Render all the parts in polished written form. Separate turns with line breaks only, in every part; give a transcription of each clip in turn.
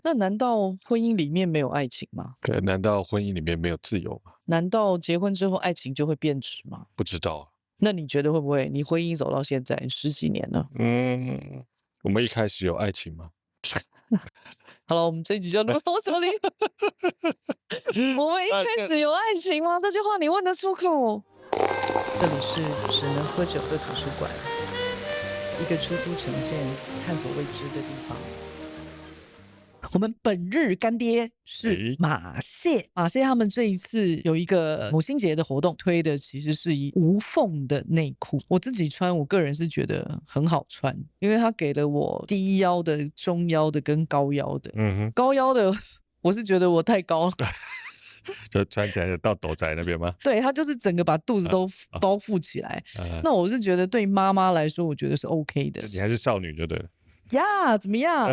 那难道婚姻里面没有爱情吗？
对，难道婚姻里面没有自由吗？
难道结婚之后爱情就会变质吗？
不知道啊。
那你觉得会不会？你婚姻走到现在10几年了。
我们一开始有爱情吗？
好了，我们这一集就录到这里。我们一开始有爱情吗？这句话你问得出口？这里是只能喝酒的图书馆，一个出租成见、探索未知的地方。我们本日干爹是马蟹，马蟹他们这一次有一个母亲节的活动，推的其实是以无缝的内裤。我自己穿，我个人是觉得很好穿，因为它给了我低腰的、中腰的跟高腰的。高腰的我是觉得我太高了。
就穿起来到斗仔那边吗？
对，它就是整个把肚子都包覆起来。那我是觉得对妈妈来说，我觉得是 OK 的。
你还是少女就对了
呀，怎么样？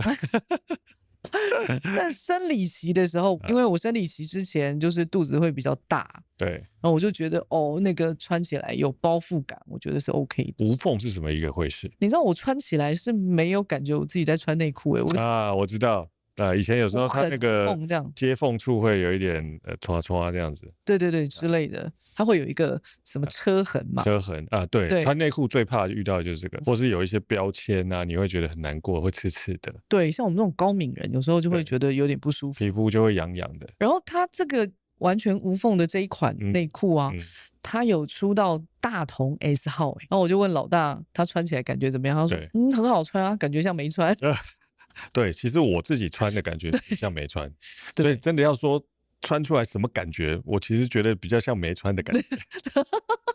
但生理期的时候，因为我生理期之前就是肚子会比较大，
对，
然后我就觉得那个穿起来有包覆感，我觉得是 OK 的。
无缝是什么一个回事？
你知道我穿起来是没有感觉我自己在穿内裤
我知道。以前有时候它那个接缝处会有一点戳戳这样子，
对之类的，它会有一个什么车痕嘛？
车痕啊，对，穿内裤最怕遇到的就是这个，或是有一些标签啊，你会觉得很难过，会刺刺的。
对，像我们这种高敏人，有时候就会觉得有点不舒服，
皮肤就会痒痒的。
然后它这个完全无缝的这一款内裤啊，它有出到大同 S 号，然后我就问老大，他穿起来感觉怎么样？他说很好穿啊，感觉像没穿。
对，其实我自己穿的感觉像没穿，所以真的要说穿出来什么感觉，我其实觉得比较像没穿的感觉。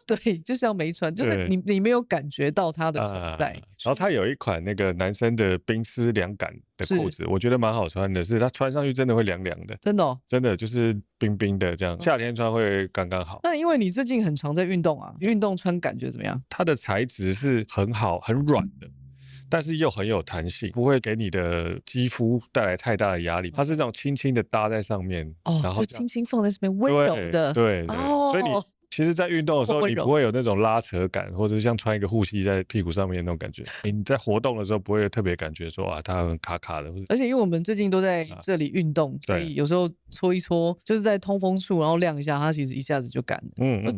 对，就像没穿，就是你没有感觉到它的存在。
然后它有一款那个男生的冰丝凉感的裤子，我觉得蛮好穿的，是它穿上去真的会凉凉的，
真的
真的就是冰冰的这样，夏天穿会刚刚好。
那因为你最近很常在运动啊，运动穿感觉怎么样？
它的材质是很好，很软的。但是又很有弹性，不会给你的肌肤带来太大的压力。它是这种轻轻的搭在上面，然后
就轻轻放在这边，温柔的。
对，所以你其实在运动的时候，你不会有那种拉扯感，或者是像穿一个护膝在屁股上面那种感觉。你在活动的时候不会特别感觉说它很卡卡的。
而且因为我们最近都在这里运动，所以有时候搓一搓，就是在通风处，然后晾一下，它其实一下子就干了。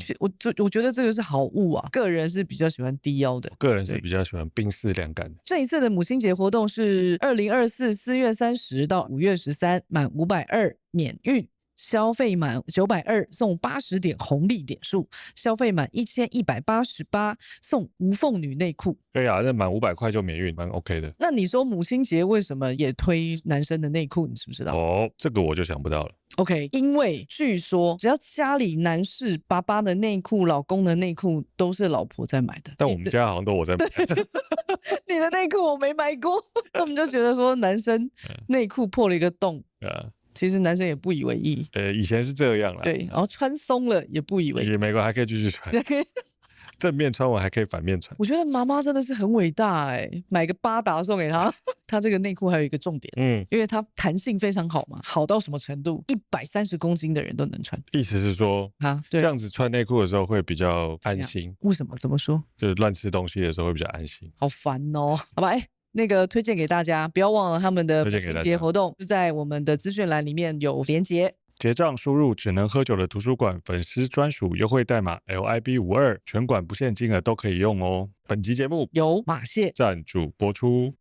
我觉得这个是好物啊。个人是比较喜欢低腰的，
个人是比较喜欢冰丝凉感的。
这一次的母亲节活动是2024 4月30到5月13，满520免运。消费满920送80点红利点数，消费满1188送无缝女内裤。
对啊，那满500块就免运，蛮 OK 的。
那你说母亲节为什么也推男生的内裤？你知不知道？
这个我就想不到了。
OK， 因为据说只要家里男士爸爸的内裤、老公的内裤都是老婆在买的，
但我们家好像都我在买。
你的内裤我没买过，他们就觉得说男生内裤破了一个洞。其实男生也不以为意，
以前是这样啦。
对，然后穿松了也不以为意，
也没关系，还可以继续穿。正面穿完还可以反面穿。
我觉得妈妈真的是很伟大买个8打送给她。她这个内裤还有一个重点，因为它弹性非常好嘛，好到什么程度？130公斤的人都能穿。
意思是说这样子穿内裤的时候会比较安心。
为什么？怎么说？
就是乱吃东西的时候会比较安心。
好烦哦，好吧，那个推荐给大家，不要忘了他们的母亲节活动，就在我们的资讯栏里面有连结。
结账输入只能喝酒的图书馆粉丝专属优惠代码 LIB52，全馆不限金额都可以用哦。本集节目
由马蟹
赞助播出。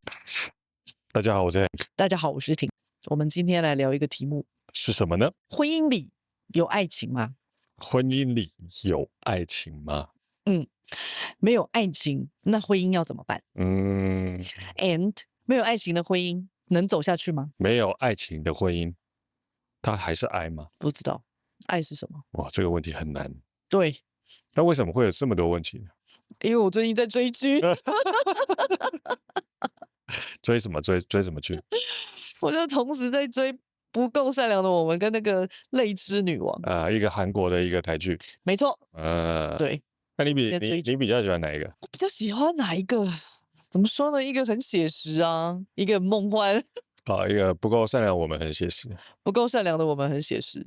大家好，我是 Hank。
大家好，我是婷。我们今天来聊一个题目，
是什么呢？
婚姻里有爱情吗？
婚姻里有爱情吗？
没有爱情，那婚姻要怎么办？And 没有爱情的婚姻能走下去吗？
没有爱情的婚姻，它还是爱吗？
不知道，爱是什么？
哇，这个问题很难。
对，
那为什么会有这么多问题呢？
因为我最近在追剧。
追什么什么剧？
我就同时在追不够善良的我们跟那个泪之女王
一个韩国的一个台剧。
没错。对。
那你比较喜欢哪一个？
我比较喜欢哪一个？怎么说呢？一个很写实啊，一个很梦幻。
一个不够善良，我们很写实。
不够善良的我们很写实。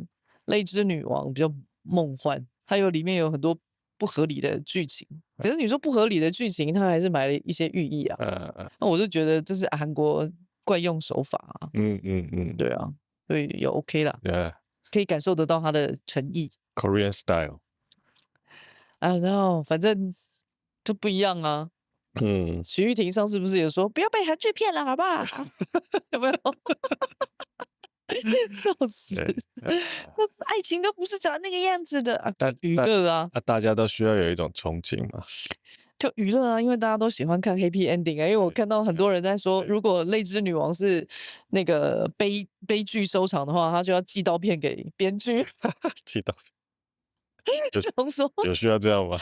泪之女王比较梦幻，它里面有很多不合理的剧情。可是你说不合理的剧情，它还是埋了一些寓意啊。那我就觉得这是韩国惯用手法啊。对啊，所以也 OK 啦，
，Yeah，
可以感受得到他的诚意。
Korean style。
然后反正就不一样啊。徐玉婷上次不是也说不要被韩剧骗了，好不好？有没有？笑死！那爱情都不是长那个样子的啊，娱乐啊，
大家都需要有一种憧憬嘛。
就娱乐啊，因为大家都喜欢看 happy ending 啊。因为我看到很多人在说，如果《泪之女王》是那个悲剧收场的话，他就要寄刀片给编剧。
寄刀
想说
有需要这样吗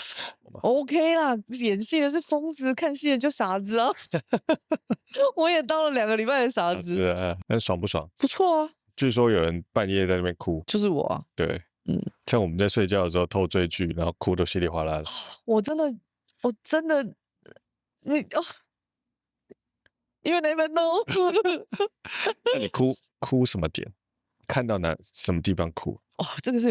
？OK 啦，演戏的是疯子，看戏的就傻子啊。我也当了2个礼拜的傻子。
是啊，那爽不爽？
不错啊。
据说有人半夜在那边哭，
就是我啊。
对，像我们在睡觉的时候偷追剧，然后哭得稀里哗啦的。
我真的，因为你们 know。
那你哭什么点？看到什么地方哭？
哦，这个是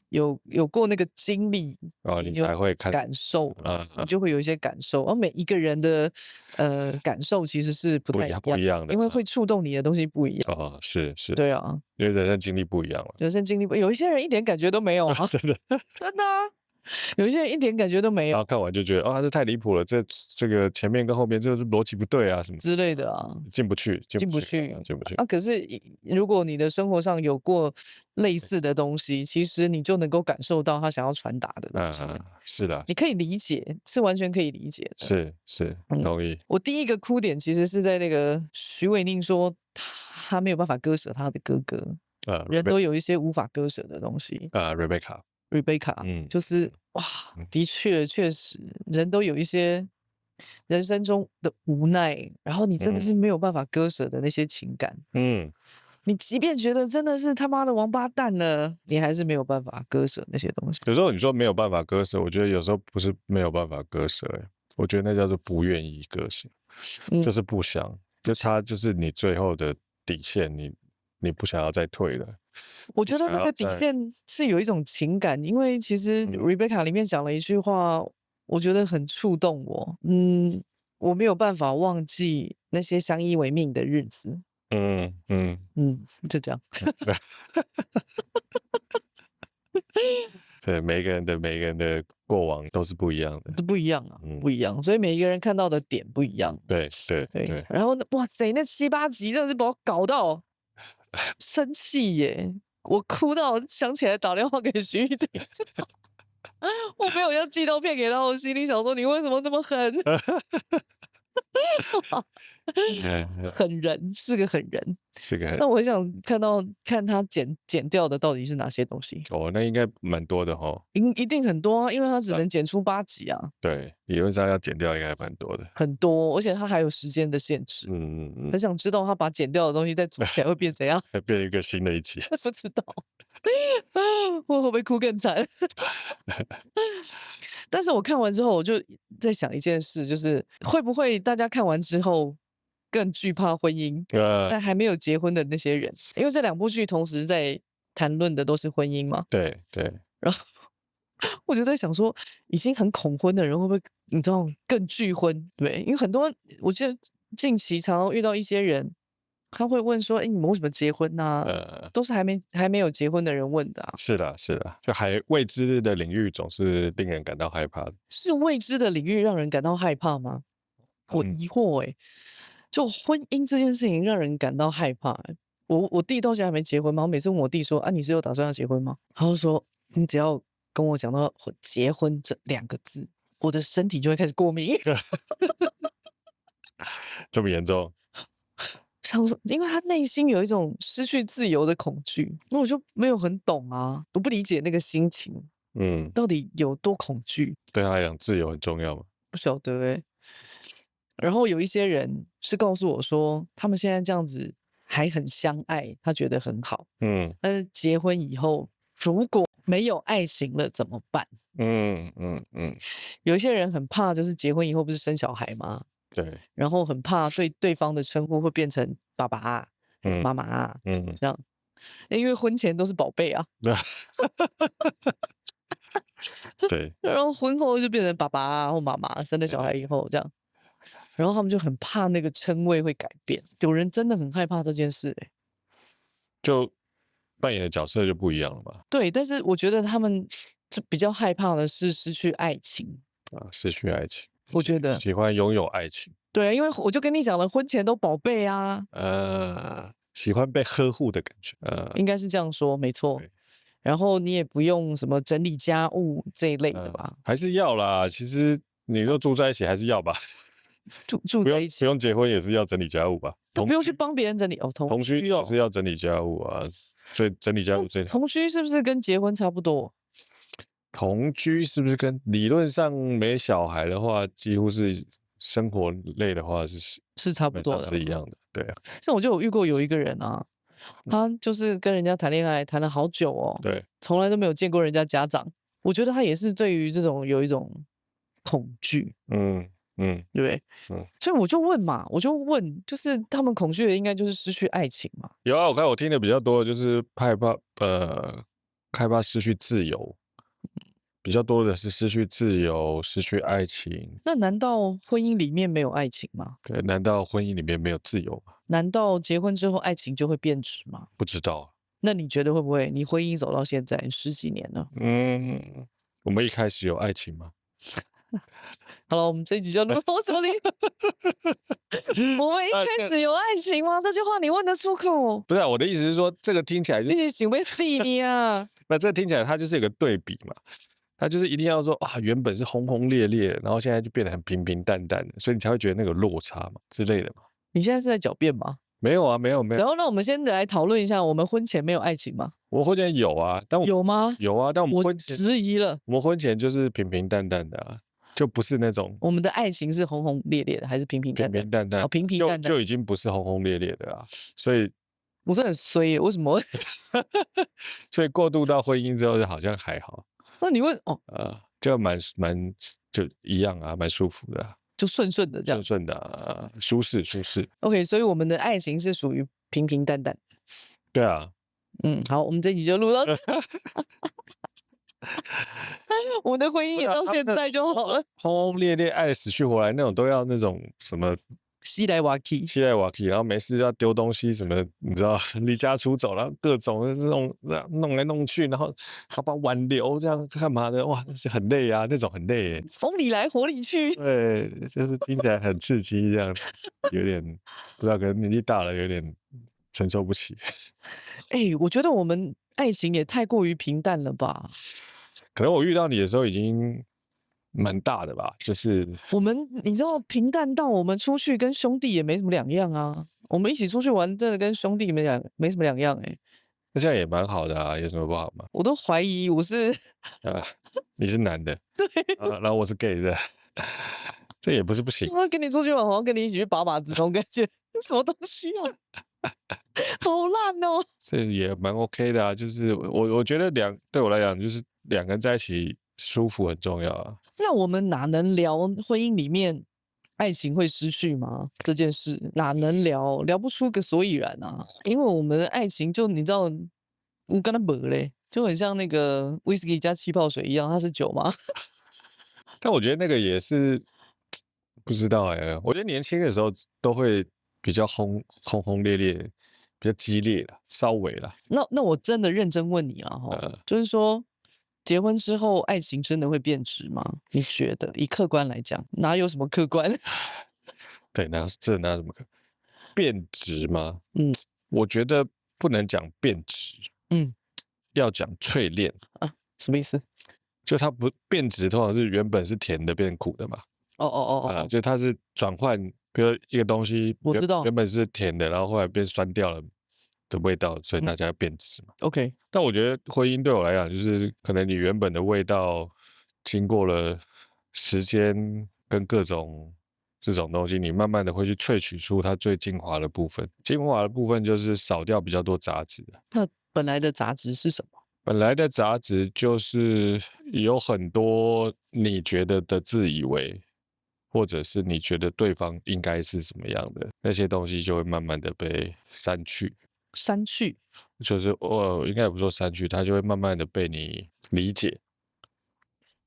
有过那个经历
哦，你才会
感受，你就会有一些感受。而每一个人的感受其实是不太一样的，因为会触动你的东西不一样。
哦，是，
对啊，
因为人生经历不一样了。
人生经历有一些人一点感觉都没有啊。
真的
啊。有一些人一点感觉都没有，
然后看完就觉得这太离谱了，这个前面跟后面这个逻辑不对啊，什么
之类的啊，
进不去
啊。可是如果你的生活上有过类似的东西，其实你就能够感受到他想要传达的东西。
是的，
你可以理解，是完全可以理解
的。是，同意。
我第一个哭点其实是在那个徐伟宁说他没有办法割舍他的哥哥。人都有一些无法割舍的东西。Rebecca，就是哇，的确确实，人都有一些人生中的无奈，然后你真的是没有办法割舍的那些情感。你即便觉得真的是他妈的王八蛋了，你还是没有办法割舍那些东西。
有时候你说没有办法割舍，我觉得有时候不是没有办法割舍，我觉得那叫做不愿意割舍，就是不想，就他就是你最后的底线，你不想要再退了。
我觉得那个底线是有一种情感，因为其实 Rebecca 里面讲了一句话，我觉得很触动我。我没有办法忘记那些相依为命的日子。就这样。
对，每一个人的过往都是不一样的，
都不一样啊，不一样，所以每一个人看到的点不一样。
对。
然后哇塞，那7、8集真的是把我搞到生气耶！我哭到想起来打电话给徐玉婷。我没有要寄刀片给他，我心里想说你为什么那么狠？狠人，是个狠人。那我很想看他剪掉的到底是哪些东西。
那应该蛮多的齁。
一定很多啊，因为他只能剪出8集啊。
对，理论上要剪掉应该蛮多的。
很多，而且他还有时间的限制。很想知道他把剪掉的东西再组起来会变怎样？
会变一个新的一集。
不知道。我会不会哭更惨？但是我看完之后，我就在想一件事，就是会不会大家看完之后更惧怕婚姻？但还没有结婚的那些人，因为这2部剧同时在谈论的都是婚姻嘛。
对。
然后我就在想说，已经很恐婚的人会不会，你知道更惧婚？对，因为很多我觉得近期常常遇到一些人。他会问说：“你们为什么结婚呢？”都是还没有结婚的人问的啊。
是的，就还未知的领域总是令人感到害怕的。
是未知的领域让人感到害怕吗？我疑惑就婚姻这件事情让人感到害怕。我弟到现在还没结婚吗？我每次问我弟说：“你是有打算要结婚吗？”他就说：“你只要跟我讲到结婚这2个字，我的身体就会开始过敏。”
这么严重？
想说，因为他内心有一种失去自由的恐惧，那我就没有很懂啊，我不理解那个心情，到底有多恐惧？
对他来讲，自由很重要吗？
不晓得然后有一些人是告诉我说，他们现在这样子还很相爱，他觉得很好，但是结婚以后如果没有爱情了怎么办？有一些人很怕，就是结婚以后不是生小孩吗？
对，
然后很怕对方的称呼会变成爸爸、妈妈这样，因为婚前都是宝贝啊。
对，
然后婚后就变成爸爸或妈妈，生了小孩以后这样。然后他们就很怕那个称谓会改变，有人真的很害怕这件事、欸，
就扮演的角色就不一样了嘛。
对，但是我觉得他们就比较害怕的是失去爱情，
啊，失去爱情，
我觉得
喜欢拥有爱情，
对，因为我就跟你讲了，婚前都宝贝啊，
喜欢被呵护的感觉，
应该是这样说，没错
对。
然后你也不用什么整理家务这一类的吧，
还是要啦。其实你若住在一起，还是要吧。
住在一起，
不用结婚也是要整理家务吧？
都不用去帮别人整理哦，
同居
哦
也是要整理家务啊，所以整理家务这
同居是不是跟结婚差不多？
同居是不是跟理论上没小孩的话，几乎是生活类的话
是差不多的，
是一样的，对啊，
像我就有遇过有一个人啊，他就是跟人家谈恋爱谈了好久哦，
对，
从来都没有见过人家家长，我觉得他也是对于这种有一种恐惧，
嗯
对不对？所以我就问嘛，就是他们恐惧的应该就是失去爱情嘛。
有啊，我听的比较多的就是害怕失去自由，比较多的是失去自由、失去爱情。
那难道婚姻里面没有爱情吗？
对，难道婚姻里面没有自由吗？
难道结婚之后爱情就会变质吗？
不知道啊。
那你觉得会不会？你婚姻走到现在10几年了，
我们一开始有爱情吗？
好了，我们这一集就录到这里。我们一开始有爱情吗？这句话你问得出口？
不是啊，我的意思是说，这个听起来
你是想被废你啊？
那这个听起来它就是有个对比嘛，它就是一定要说啊，原本是轰轰烈烈，然后现在就变得很平平淡淡的，所以你才会觉得那个有落差嘛之类的嘛。
你现在是在狡辩吗？
没有啊，没有。
然后，那我们先来讨论一下，我们婚前没有爱情吗？
我婚前有啊，
有吗？
有啊，但我们
我
婚前
质疑了。
我们婚前就是平平淡淡的啊，就不是那种
我们的爱情是轰轰烈烈的，还是平平淡淡？
平平淡淡，
哦，平平淡淡
就已经不是轰轰烈烈的啊，所以
我真的很衰耶，为什么？
所以过渡到婚姻之后，就好像还好，
那你问哦，
就蛮就一样啊，蛮舒服的啊，
就顺顺的这样。
顺的啊，舒适。
OK，所以我们的爱情是属于平平淡淡。
对啊，
好，我们这集就录到这。我们的婚姻也到现在就好了。
轰轰烈烈、爱得死去活来那种，都要那种什么
西来瓦基，
然后没事就要丢东西什么，你知道，离家出走，然后各种的这种弄来弄去，然后把挽留这样干嘛的？哇，很累啊，那种很累耶。
风里来火里去。
对，就是听起来很刺激，这样有点不知道，可能年纪大了有点承受不起。
我觉得我们爱情也太过于平淡了吧？
可能我遇到你的时候已经蛮大的吧，就是
你知道平淡到我们出去跟兄弟也没什么两样啊。我们一起出去玩，真的跟兄弟们没什么两样
那这样也蛮好的啊，有什么不好吗？
我都怀疑我是
你是男的，对，然后我是 gay 的，这也不是不行。
我要跟你出去玩，好像跟你一起去拔马子那种感觉，什么东西啊？好烂哦！
这也蛮 OK 的啊，就是我觉得对我来讲，就是两个人在一起舒服很重要啊。
那我们哪能聊婚姻里面爱情会失去吗？这件事哪能聊不出个所以然啊？因为我们的爱情就你知道，我跟他没嘞，就很像那个威士忌加气泡水一样，它是酒吗？
但我觉得那个也是不知道我觉得年轻的时候都会比较轰轰烈烈，比较激烈啦，稍微啦。
那我真的认真问你了哈，就是说结婚之后爱情真的会变质吗？你觉得以客观来讲，哪有什么客观？
对，哪什么变质吗？我觉得不能讲变质，要讲淬炼
啊，什么意思？
就它不变质，通常是原本是甜的变苦的嘛。就它是转换，比如一个东西，
我知道
原本是甜的，然后后来变酸掉了的味道，所以大家要变质嘛。
OK，
但我觉得婚姻对我来讲，就是可能你原本的味道，经过了时间跟各种这种东西，你慢慢的会去萃取出它最精华的部分。精华的部分就是少掉比较多杂质。
那本来的杂质是什么？
本来的杂质就是有很多你觉得的自以为，或者是你觉得对方应该是什么样的那些东西，就会慢慢的被删去。
删去，
就是应该也不说删去，它就会慢慢的被你理解。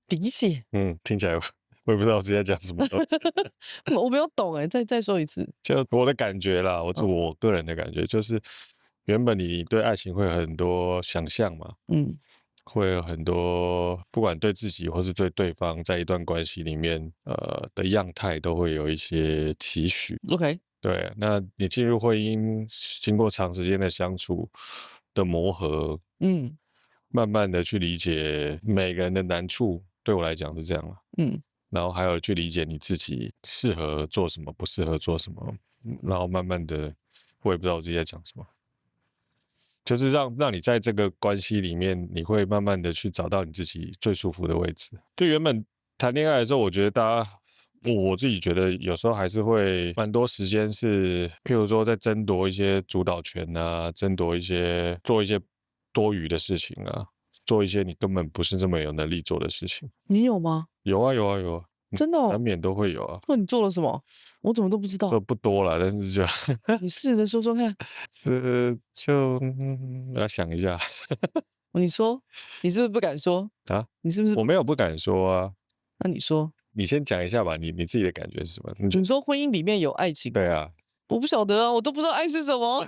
理解。
听起来我也不知道我直接讲什么东西。
我没有懂哎，再说一次。
就我的感觉啦，我个人的感觉就是，原本你对爱情会有很多想象嘛，
嗯
会有很多不管对自己或是对对方，在一段关系里面，的样态都会有一些期许。
，OK，
对，那你进入婚姻，经过长时间的相处的磨合，
嗯
慢慢的去理解每个人的难处，对我来讲是这样啊。
嗯
然后还有去理解你自己适合做什么，不适合做什么，然后慢慢的，我也不知道我自己在讲什么，就是让你在这个关系里面，你会慢慢的去找到你自己最舒服的位置。就原本谈恋爱的时候，我觉得大家，我自己觉得有时候还是会蛮多时间是，譬如说在争夺一些主导权啊，争夺做一些多余的事情啊，做一些你根本不是这么有能力做的事情。
你有吗？
有啊有啊有啊，
真的哦？
难免都会有啊，
那你做了什么？我怎么都不知
这
道。
不多了，但是就
你试着说说看。
要想一下
你说，你是不是不敢说？
啊，
你是不是？
我没有不敢说啊，
那你说，
你先讲一下吧，你自己的感觉是什么？你觉
你说婚姻里面有爱情，
对啊，
我不晓得啊，我都不知道爱是什么，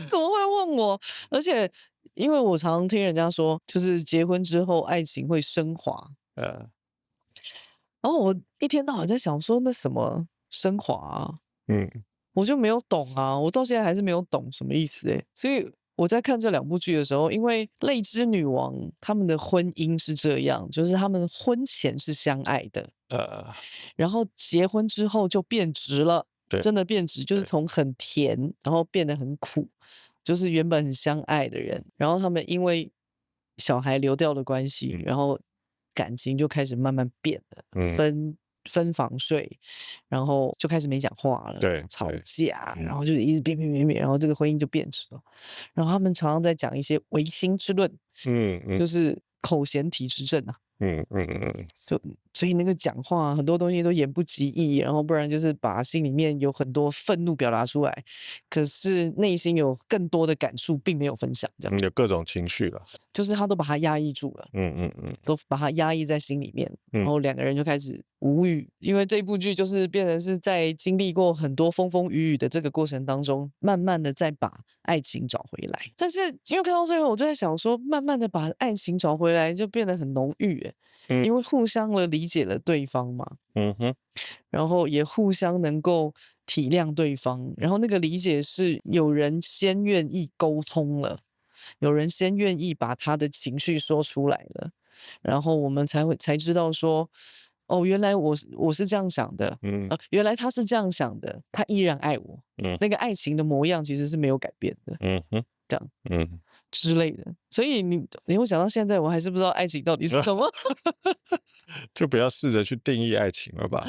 怎么会问我？而且，因为我常听人家说，就是结婚之后爱情会升华，
呃
然后我一天到晚在想说，那什么升华啊？
嗯
我就没有懂啊，我到现在还是没有懂什么意思诶。所以我在看这两部剧的时候，因为泪之女王他们的婚姻是这样，就是他们婚前是相爱的，
呃，
然后结婚之后就变质了，
对
真的变质，就是
对
从很甜，然后变得很苦，就是原本很相爱的人，然后他们因为小孩流掉的关系，然后感情就开始慢慢变了，分房睡，然后就开始没讲话了，
对
吵
对
架，然后就一直变，然后这个婚姻就变质了。然后他们常常在讲一些唯心之论，
嗯
就是口嫌体直症啊。
嗯，
所以那个讲话很多东西都言不及义，然后不然就是把心里面有很多愤怒表达出来，可是内心有更多的感触并没有分享，这样
有各种情绪了，
就是他都把它压抑住了，都把它压抑在心里面，然后两个人就开始无语。因为这部剧就是变成是在经历过很多风风雨雨的这个过程当中，慢慢的再把爱情找回来。但是因为看到最后，我就在想说，慢慢的把爱情找回来，就变得很浓郁，因为互相的理解了对方嘛，然后也互相能够体谅对方，然后那个理解是有人先愿意沟通了，有人先愿意把他的情绪说出来了，然后我们才知道说，哦，原来我是这样想的，原来他是这样想的，他依然爱我，那个爱情的模样其实是没有改变的，这样，之类的。所以你会想到现在，我还是不知道爱情到底是什么。
就不要试着去定义爱情了吧。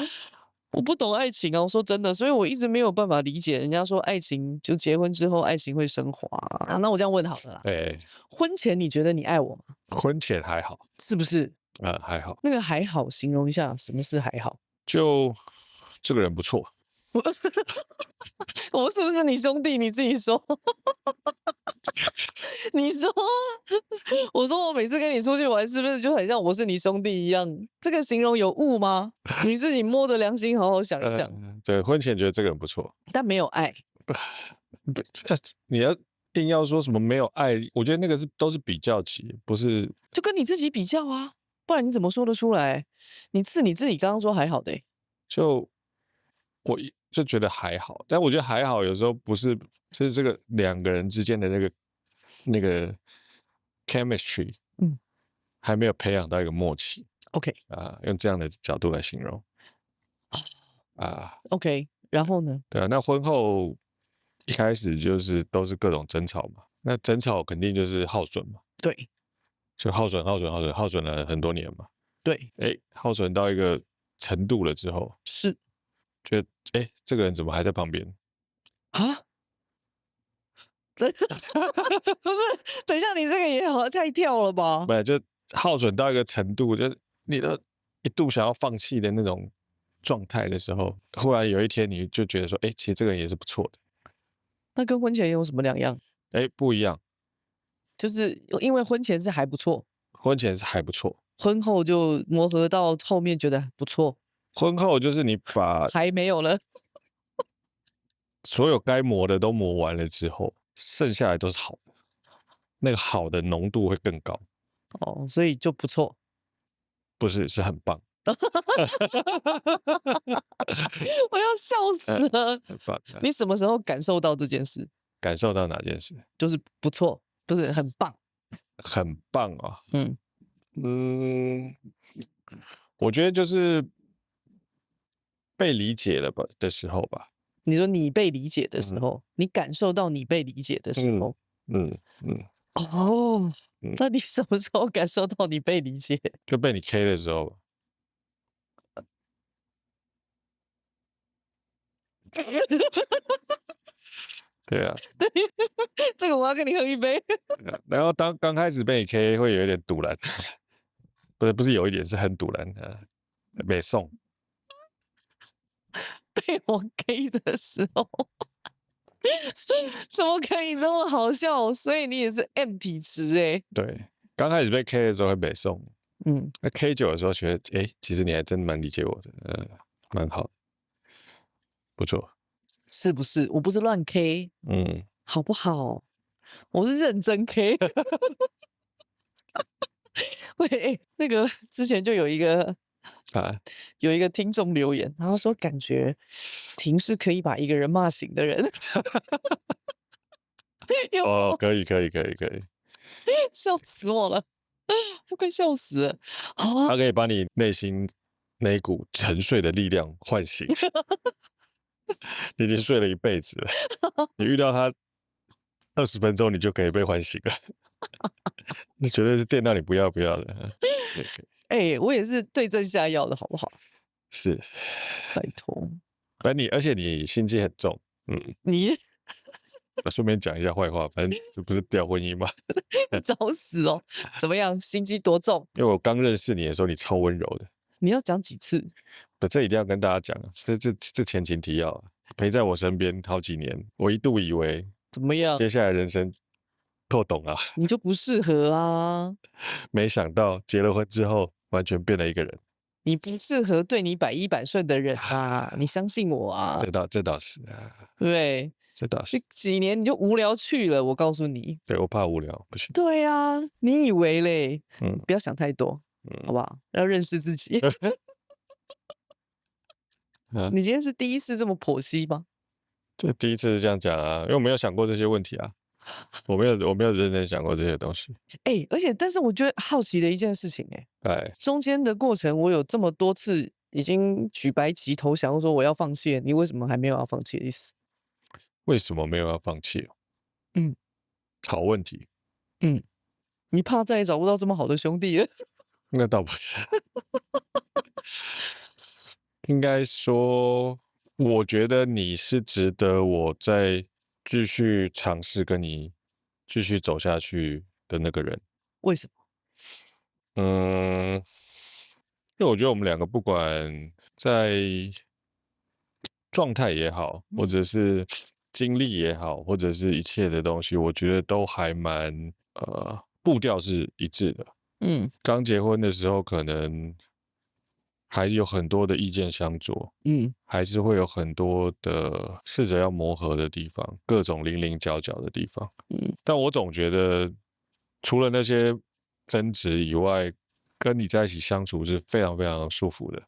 我不懂爱情啊，我说真的，所以我一直没有办法理解人家说爱情就结婚之后爱情会升华啊。那我这样问好了啦，
哎，
婚前你觉得你爱我吗？
婚前还好，
是不是？
还好，
那个还好，形容一下什么是还好？
就这个人不错，
我是不是你兄弟？你自己说。你说，我说我每次跟你出去玩，是不是就很像我是你兄弟一样？这个形容有误吗？你自己摸着良心好好想一想。
对，婚前觉得这个人不错，
但没有爱，
不，你要硬要说什么没有爱，我觉得那个都是比较级，不是
就跟你自己比较啊，不然你怎么说得出来？你自己刚刚说还好的
就就觉得还好，但我觉得还好，有时候不是这个两个人之间的那个 chemistry，还没有培养到一个默契
，OK
啊，用这样的角度来形容啊，
OK，然后呢？
对啊，那婚后一开始就是都是各种争吵嘛，那争吵肯定就是耗损嘛，
对
就耗损了很多年嘛，
对，
耗损到一个程度了之后，
是
觉得这个人怎么还在旁边？
啊。不是，等一下，你这个也好太跳了吧？
不就耗损到一个程度，就是你的一度想要放弃的那种状态的时候，忽然有一天你就觉得说，其实这个人也是不错的。
那跟婚前有什么两样？
不一样，
就是因为婚前是还不错，
婚前是还不错，
婚后就磨合到后面觉得不错，
婚后就是你把
还没有了。
所有该磨的都磨完了之后，剩下来都是好的，那个好的浓度会更高，
哦，所以就不错。
不是是很棒，
我要笑死了。
很棒。
你什么时候感受到这件事？
感受到哪件事？
就是不错，不是很棒。
很棒啊！
嗯，
我觉得就是被理解了吧的时候吧。
你说你被理解的时候，你感受到你被理解的时候，哦，那你什么时候感受到你被理解？
就被你 K 的时候。对啊，
这个我要跟你喝一杯。
然后刚开始被你 K 会有一点堵然，不是有一点是很堵然啊，没送。
被我 K 的时候，怎么可以这么好笑？所以你也是 M 体质哎。
对，刚开始被 K 的时候会没送，那 K 久的时候觉得，其实你还真蛮理解我的，蛮好的，不错。
是不是？我不是乱 K，好不好？我是认真 K。喂，那个之前就有一个听众留言，然后说感觉婷是可以把一个人骂醒的人。
哦，可以，
笑死我了，我快笑死了。
他可以把你内心那一股沉睡的力量唤醒。你已经睡了一辈子了，你遇到他20分钟，你就可以被唤醒了。那绝对是电到你不要的。对，
我也是对症下药的好不好？
是，
拜托。
而且你心机很重，
你
顺便讲一下坏话，反正这不是掉婚姻吗？
找死哦！怎么样，心机多重？
因为我刚认识你的时候，你超温柔的。
你要讲几次？
这一定要跟大家讲啊，这前情提要啊，陪在我身边好几年，我一度以为
怎么样？
接下来人生够懂啊，
你就不适合啊！
没想到结了婚之后，完全变了一个人。
你不适合对你百依百顺的人啊！你相信我啊！
这倒是啊，
对，
这倒是。
这几年你就无聊去了，我告诉你。
对，我怕无聊，不行。
对啊，你以为嘞？不要想太多，好不好？要认识自己。你今天是第一次这么剖析吗？
这第一次是这样讲啊，因为我没有想过这些问题啊，我没有认真想过这些东西。
而且，但是我觉得好奇的一件事情，中间的过程，我有这么多次已经举白旗投降，说我要放弃了，你为什么还没有要放弃的意思？
为什么没有要放弃？好问题。
你怕再也找不到这么好的兄弟了？
那倒不是，应该说，我觉得你是值得我再继续尝试跟你继续走下去的那个人。
为什么？
因为我觉得我们两个不管在状态也好，或者是经历也好，或者是一切的东西，我觉得都还蛮步调是一致的。刚结婚的时候可能还有很多的意见相左，还是会有很多的试着要磨合的地方，各种零零角角的地方，但我总觉得除了那些争执以外，跟你在一起相处是非常非常舒服的。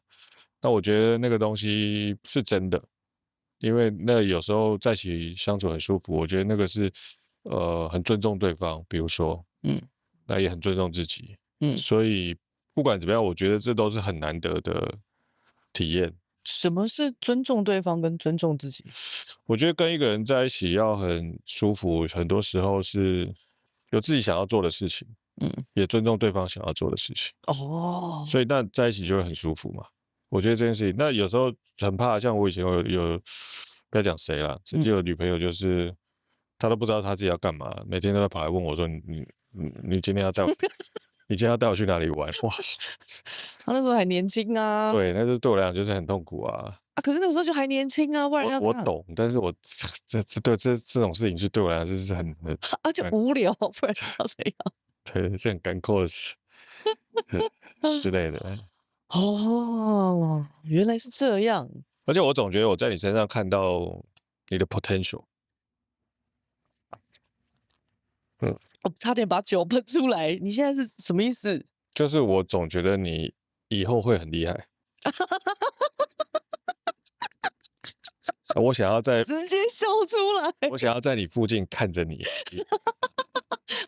那我觉得那个东西是真的，因为那有时候在一起相处很舒服，我觉得那个是很尊重对方，比如说，那也很尊重自己，所以不管怎么样，我觉得这都是很难得的体验。
什么是尊重对方跟尊重自己？
我觉得跟一个人在一起要很舒服，很多时候是有自己想要做的事情，也尊重对方想要做的事情。所以那在一起就会很舒服嘛。我觉得这件事情，那有时候很怕，像我以前有不要讲谁啦，曾经有女朋友就是她都不知道她自己要干嘛，每天都在跑来问我说你今天要带我你今天要带我去哪里玩？哇，
他那时候还年轻啊。
对，那就对我来讲就是很痛苦啊。
可是那时候就还年轻啊，不然要
我懂，但是我这种事情是对我来讲就是很
就无聊，不然要怎样？
对，是很干扣的事。之类的。
哦，原来是这样。
而且我总觉得我在你身上看到你的 potential。
我差点把酒喷出来，你现在是什么意思？
就是我总觉得你以后会很厉害。我想要在
直接笑出来，
我想要在你附近看着你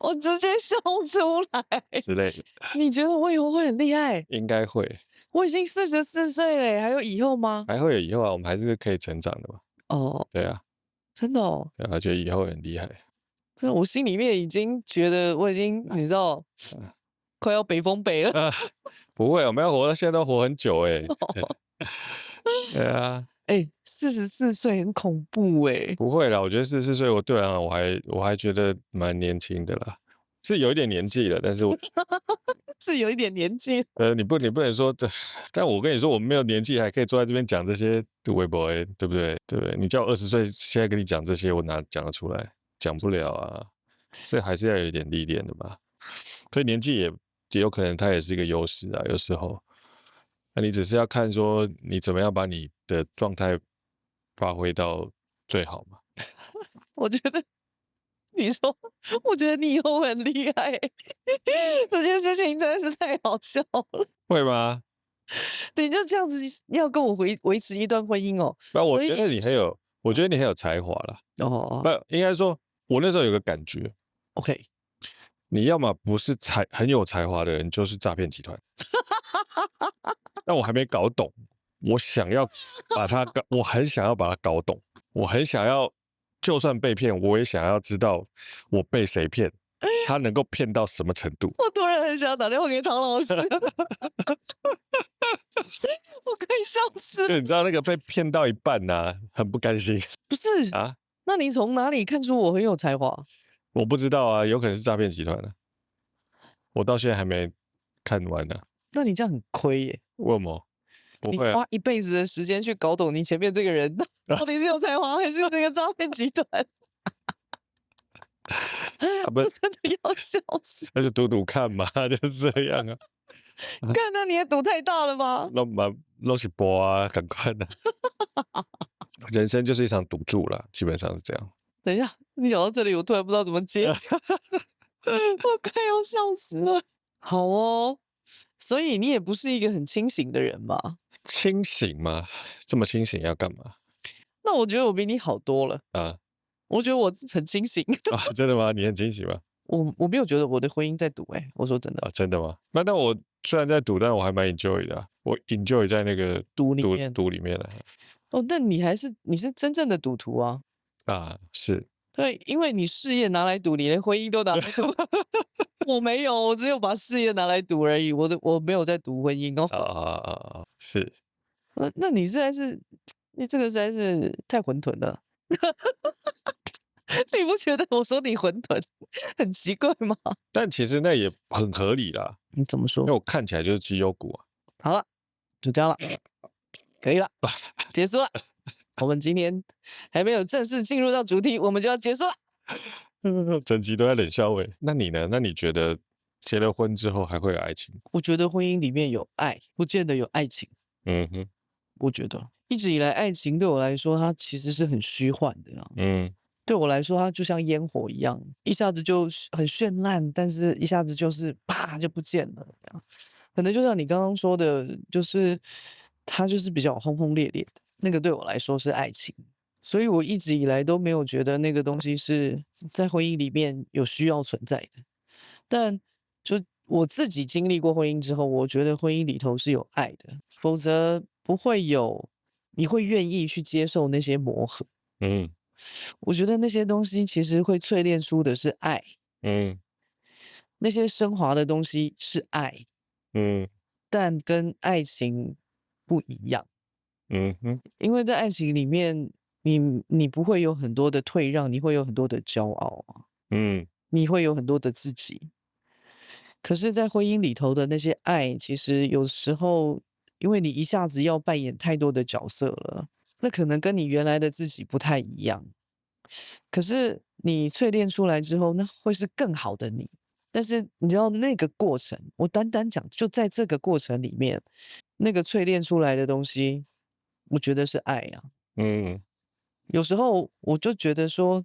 我直接笑出来。
之类的，
你觉得我以后会很厉害？
应该会，
我已经44岁了，还有以后吗？
还会有以后啊，我们还是可以成长的嘛。
哦，
对啊，
真的哦，
对啊，觉得以后很厉害。
可是我心里面已经觉得我已经，你知道，快要北风北了。
啊，不会，我们要活到现在都活很久哎。对啊，
哎，44岁很恐怖哎。
不会啦，我觉得44岁，我对啊，我还觉得蛮年轻的啦，是有一点年纪了，但是
是有一点年纪。
你不能说这，但我跟你说，我们没有年纪还可以坐在这边讲这些微博，对不对？对不对？你叫我20岁现在跟你讲这些，我哪讲得出来？讲不了啊，所以还是要有一点历练的嘛。所以年纪也有可能它也是一个优势啊，有时候。那你只是要看说你怎么样把你的状态发挥到最好嘛。
我觉得你说，我觉得你以后会很厉害，这件事情真的是太好笑了。
会吗？
你就这样子要跟我维持一段婚姻哦？
不，我
所以
觉得你很有，我觉得你很有才华啦。
哦
不，应该说，我那时候有个感觉，
，OK，
你要么不是很有才华的人，就是诈骗集团。但我还没搞懂，我想要把它搞，我很想要把它搞懂，我很想要，就算被骗，我也想要知道我被谁骗，他能够骗到什么程度。
我突然很想打电话给唐老师，我快笑死了。
就你知道那个被骗到一半呐、很不甘心
不是，
啊。
那你从哪里看出我很有才华？
我不知道啊，有可能是诈骗集团的、我到现在还没看完呢、
那你这样很亏耶。
为什么？不
你
会啊，
花一辈子的时间去搞懂你前面这个人到底是有才华还是这个诈骗集团，
啊不，
真的要笑死！
那就赌赌看嘛，就是这样啊。
看，那你也赌太大了吧？
弄起波啊，赶快的。人生就是一场赌注啦，基本上是这样。
等一下，你讲到这里，我突然不知道怎么接，我快要笑死了。好哦，所以你也不是一个很清醒的人嘛？
清醒吗？这么清醒要干嘛
那我觉得我比你好多了。
啊？
我觉得我很清醒，
啊，真的吗？你很清醒吗？
我没有觉得我的婚姻在赌哎、我说真的，
啊，真的吗？那我虽然在赌，但我还蛮 enjoy 的啊、我 enjoy 在那个
赌里面
赌里面了
哦，但你是真正的赌徒啊。
啊。是
对，因为你事业拿来赌，你连婚姻都拿来赌。我没有，我只有把事业拿来赌而已。我没有在赌婚姻哦。
是。
那你实在是，你这个实在是太混沌了。你不觉得我说你混沌很奇怪吗？
但其实那也很合理啦，
你怎么
因为
说？
我看起来就是绩优股啊。
好了，就这样了，可以了，结束了。我们今天还没有正式进入到主题，我们就要结束了。
整集都在冷笑话。那你呢？那你觉得结了婚之后还会有爱情？
我觉得婚姻里面有爱，不见得有爱情。
嗯哼，
我觉得一直以来，爱情对我来说，它其实是很虚幻的啊。
嗯
对我来说，它就像烟火一样，一下子就很绚烂，但是一下子就是啪就不见了。这样，可能就像你刚刚说的，就是它就是比较轰轰烈烈的，那个对我来说是爱情。所以我一直以来都没有觉得那个东西是在婚姻里面有需要存在的。但就我自己经历过婚姻之后，我觉得婚姻里头是有爱的，否则不会有你会愿意去接受那些磨合。
嗯
我觉得那些东西其实会淬炼出的是爱，
嗯
那些升华的东西是爱，
嗯
但跟爱情不一样。
嗯哼
因为在爱情里面，你不会有很多的退让，你会有很多的骄傲啊，
嗯
你会有很多的自己。可是，在婚姻里头的那些爱，其实有时候，因为你一下子要扮演太多的角色了，那可能跟你原来的自己不太一样。可是你淬炼出来之后，那会是更好的你。但是你知道那个过程，我单单讲，就在这个过程里面，那个淬炼出来的东西，我觉得是爱啊。
嗯，
有时候我就觉得说，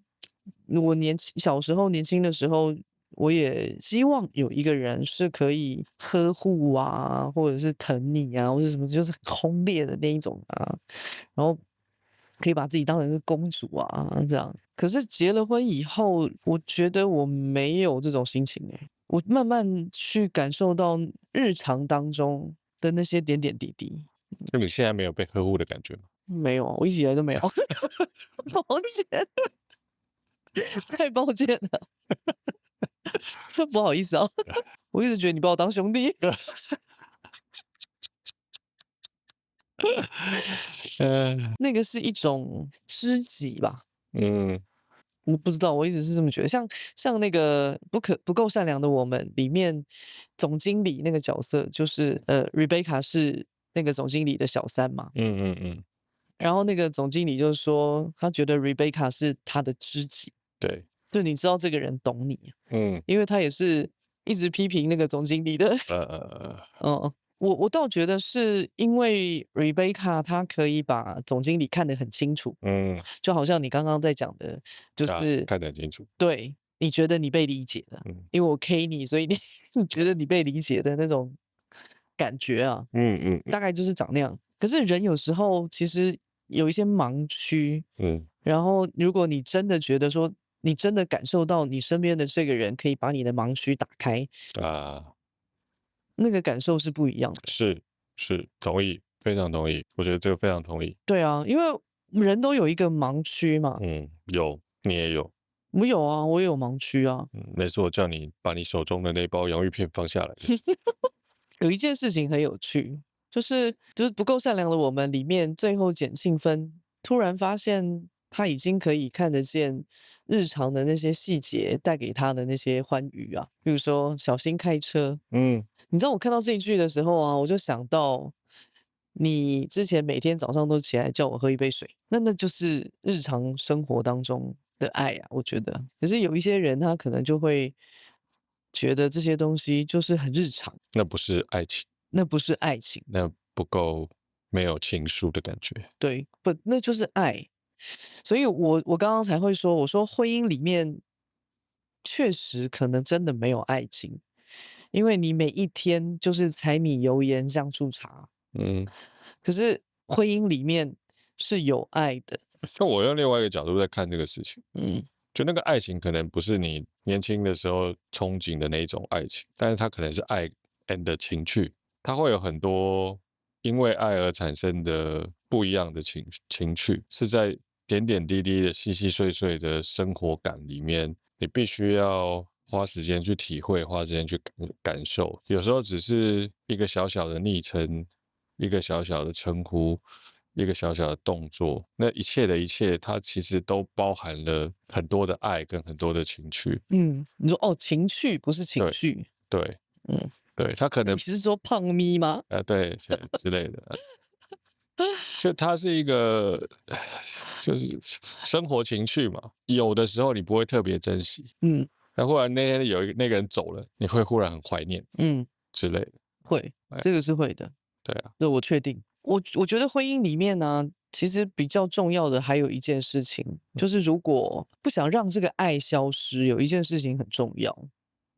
我小时候年轻的时候，我也希望有一个人是可以呵护啊，或者是疼你啊，或者什么，就是很轰烈的那一种啊，然后可以把自己当成是公主啊这样。可是结了婚以后，我觉得我没有这种心情我慢慢去感受到日常当中的那些点点滴滴。
就你现在没有被呵护的感觉吗？
没有啊，我一直以来都没有。抱歉，太抱歉了，不好意思啊，我一直觉得你把我当兄弟。那个是一种知己吧，
嗯
我不知道，我一直是这么觉得。像那个不够善良的我们里面，总经理那个角色就是Rebecca 是那个总经理的小三嘛，
嗯嗯嗯，
然后那个总经理就说他觉得 Rebecca 是他的知己，
对，
就你知道这个人懂你，
嗯
因为他也是一直批评那个总经理的。嗯，我倒觉得是因为 Rebecca 她可以把总经理看得很清楚，
嗯
就好像你刚刚在讲的，就
啊，
是
看得很清楚。
对你觉得你被理解了，
嗯
因为我 K 你，所以你你觉得你被理解的那种感觉啊，
嗯
大概就是长那样。可是人有时候其实有一些盲区，
嗯
然后如果你真的觉得说，你真的感受到你身边的这个人可以把你的盲区打开，
啊，
那个感受是不一样的。
是同意，非常同意，我觉得这个非常同意。
对啊，因为人都有一个盲区嘛，
有，你也有。
我有啊，我也有盲区啊。
那是我叫你把你手中的那包洋芋片放下来的。
有一件事情很有趣，就是不够善良的我们里面最后减庆分，突然发现他已经可以看得见日常的那些细节带给他的那些欢愉啊，比如说小心开车。
嗯
你知道我看到这一句的时候啊，我就想到你之前每天早上都起来叫我喝一杯水，那就是日常生活当中的爱啊，我觉得。可是有一些人他可能就会觉得这些东西就是很日常。
那不是爱情，
那不是爱情，
那不够没有情愫的感觉。
对，不，那就是爱。所以我刚刚才会说，我说婚姻里面确实可能真的没有爱情，因为你每一天就是柴米油盐酱醋茶，
嗯，
可是婚姻里面是有爱的。
那我用另外一个角度在看这个事情，
嗯
就那个爱情可能不是你年轻的时候憧憬的那一种爱情，但是它可能是爱 and 情趣，它会有很多因为爱而产生的不一样的情趣，是在点点滴滴的细细碎碎的生活感里面，你必须要花时间去体会，花时间去感受。有时候只是一个小小的昵称，一个小小的称呼，一个小小的动作，那一切的一切，它其实都包含了很多的爱跟很多的情趣。
你说哦，情趣不是情
对
绪，
对
嗯，
对，它可能
你是说胖咪吗？
对之类的，就它是一个就是生活情趣嘛。有的时候你不会特别珍惜，
嗯
那忽然那天那个人走了，你会忽然很怀念
嗯，
之类的。
会，这个是会的。
对啊，
这我确定。我觉得婚姻里面呢，其实比较重要的还有一件事情，就是如果不想让这个爱消失，有一件事情很重要，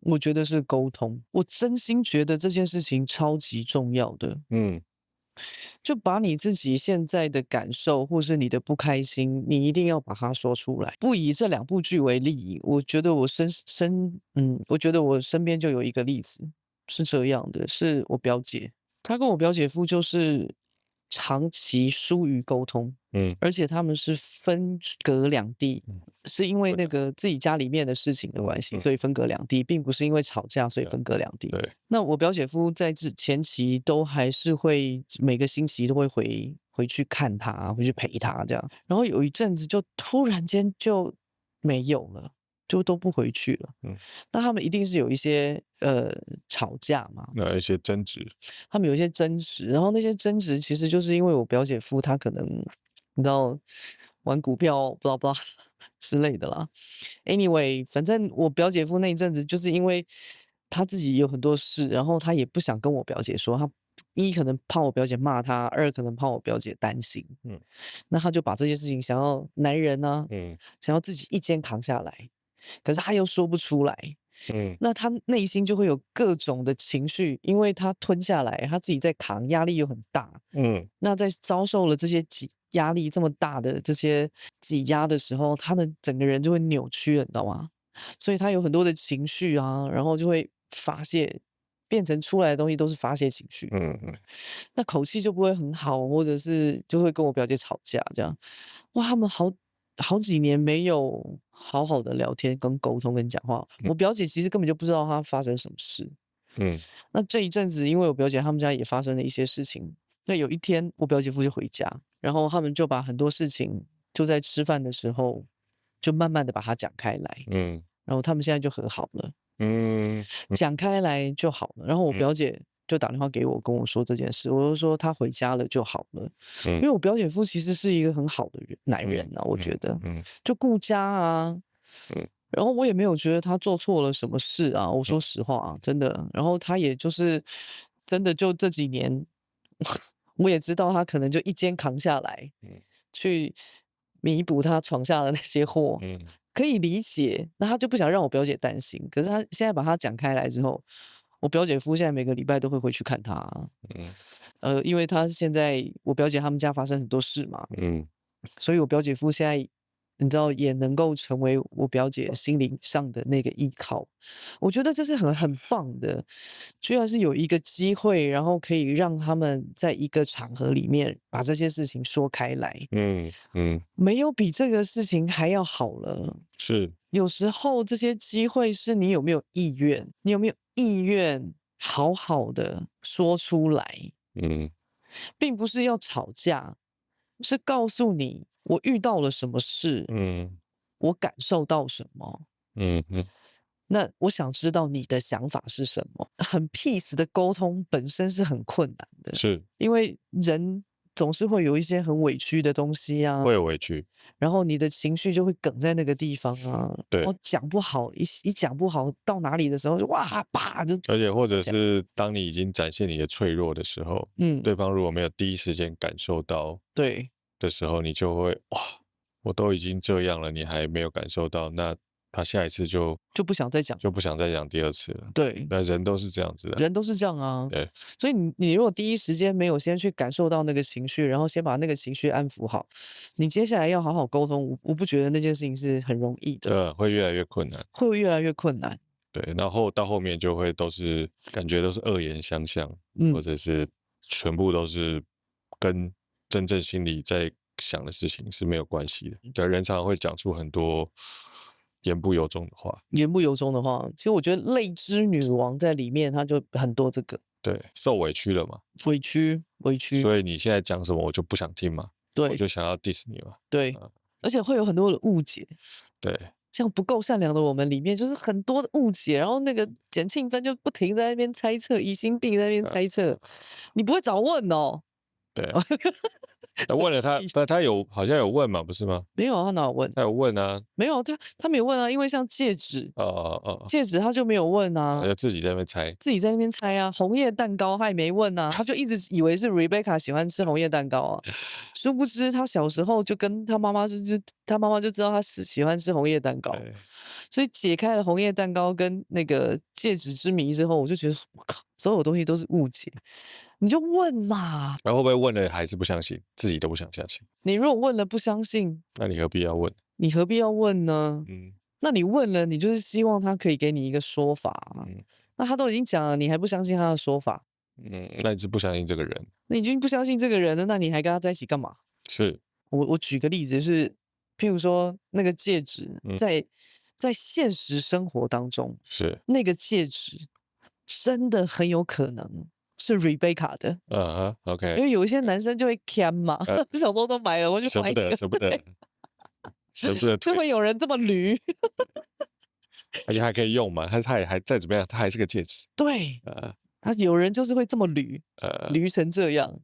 我觉得是沟通。我真心觉得这件事情超级重要的，
嗯
就把你自己现在的感受或是你的不开心，你一定要把它说出来。不以这两部剧为例，我觉得我觉得我身边就有一个例子是这样的，是我表姐。他跟我表姐夫就是长期疏于沟通，
嗯
而且他们是分隔两地，是因为那个自己家里面的事情的关系，所以分隔两地，并不是因为吵架所以分隔两地。
对，
那我表姐夫在前期都还是会每个星期都会回去看他，回去陪他这样，然后有一阵子就突然间就没有了。就都不回去了，那他们一定是有一些吵架嘛，
那一些争执，
他们有一些争执，然后那些争执其实就是因为我表姐夫他可能你知道玩股票不知道之类的啦。Anyway，反正我表姐夫那一阵子就是因为他自己有很多事，然后他也不想跟我表姐说，他一可能怕我表姐骂他，二可能怕我表姐担心。那他就把这些事情想要男人呢、想要自己一肩扛下来，可是他又说不出来。那他内心就会有各种的情绪，因为他吞下来，他自己在扛，压力又很大。那在遭受了这些压力这么大的这些挤压的时候，他的整个人就会扭曲了，你知道吗？所以他有很多的情绪啊，然后就会发泄，变成出来的东西都是发泄情绪。那口气就不会很好，或者是就会跟我表姐吵架这样。哇，他们好几年没有好好的聊天、跟沟通、跟讲话。我表姐其实根本就不知道她发生什么事。那这一阵子，因为我表姐他们家也发生了一些事情。那有一天，我表姐夫就回家，然后他们就把很多事情就在吃饭的时候，就慢慢的把它讲开来。然后他们现在就和好了。讲开来就好了。然后我表姐就打电话给我，跟我说这件事，我就说她回家了就好了。因为我表姐夫其实是一个很好的男人啊，我觉得，就顾家啊。然后我也没有觉得他做错了什么事啊，我说实话啊，真的。然后他也就是真的就这几年，我也知道他可能就一肩扛下来，去弥补他闯下的那些祸。可以理解。那他就不想让我表姐担心，可是他现在把他讲开来之后，我表姐夫现在每个礼拜都会回去看他。因为他现在我表姐他们家发生很多事嘛。所以我表姐夫现在你知道也能够成为我表姐心灵上的那个依靠。我觉得这是很棒的，居然是有一个机会，然后可以让他们在一个场合里面把这些事情说开来。没有比这个事情还要好了。
是，
有时候这些机会是你有没有意愿，你有没有意愿好好的说出来。并不是要吵架，是告诉你我遇到了什么事，我感受到什么。那我想知道你的想法是什么。很 peace 的沟通本身是很困难的，
是
因为人总是会有一些很委屈的东西啊，
会有委屈，
然后你的情绪就会梗在那个地方啊。
对，
我讲不好，一讲不好到哪里的时候就哇啪就，
而且或者是当你已经展现你的脆弱的时候，对方如果没有第一时间感受到
对
的时候，你就会哇，我都已经这样了，你还没有感受到，那他下一次就
不想再讲，
就不想再讲第二次了。
对，
那人都是这样子的，
人都是这样啊。
对，
所以你如果第一时间没有先去感受到那个情绪，然后先把那个情绪安抚好，你接下来要好好沟通，我不觉得那件事情是很容易的，
会越来越困难，
会越来越困难。
对，然后到后面就会都是感觉都是恶言相向，或者是全部都是跟真正心里在想的事情是没有关系的。对，人常常会讲出很多言不由衷的话。
言不由衷的话，其实我觉得泪之女王在里面，她就很多这个。
对，受委屈了嘛，
委屈，
所以你现在讲什么我就不想听嘛，
对，
我就想要 diss 你嘛，
对，而且会有很多的误解。
对，
像不够善良的我们里面就是很多的误解，然后那个简庆芬就不停在那边猜测，疑心病在那边猜测，你不会早问哦。
对，问了他，他好像有问嘛，不是吗？
没有，他哪有问？
他有问啊，
没有，他没有问啊，因为像戒指，戒指他就没有问啊，
他就自己在那边猜，
啊。红叶蛋糕他也没问啊，他就一直以为是 Rebecca 喜欢吃红叶蛋糕啊，殊不知他小时候就跟他妈妈他妈妈就知道他喜欢吃红叶蛋糕，所以解开了红叶蛋糕跟那个戒指之谜之后，我就觉得我靠，所有东西都是误解。你就问嘛，
然后会不会问了还是不相信，自己都不想相信？
你如果问了不相信，
那你何必要问？
你何必要问呢？那你问了，你就是希望他可以给你一个说法。那他都已经讲了，你还不相信他的说法？
那你是不相信这个人？
那已经不相信这个人了，那你还跟他在一起干嘛？
是
我举个例子是，譬如说那个戒指，在现实生活当中，
是
那个戒指真的很有可能是 Rebecca 的。
OK，
因为有一些男生就会看嘛，小时候都买了，我就
舍不得，舍不得，舍不得，
就会有人这么驴，
而且还可以用嘛，他也还再怎么样，他还是个戒指。
对，他有人就是会这么驴，驴成这样。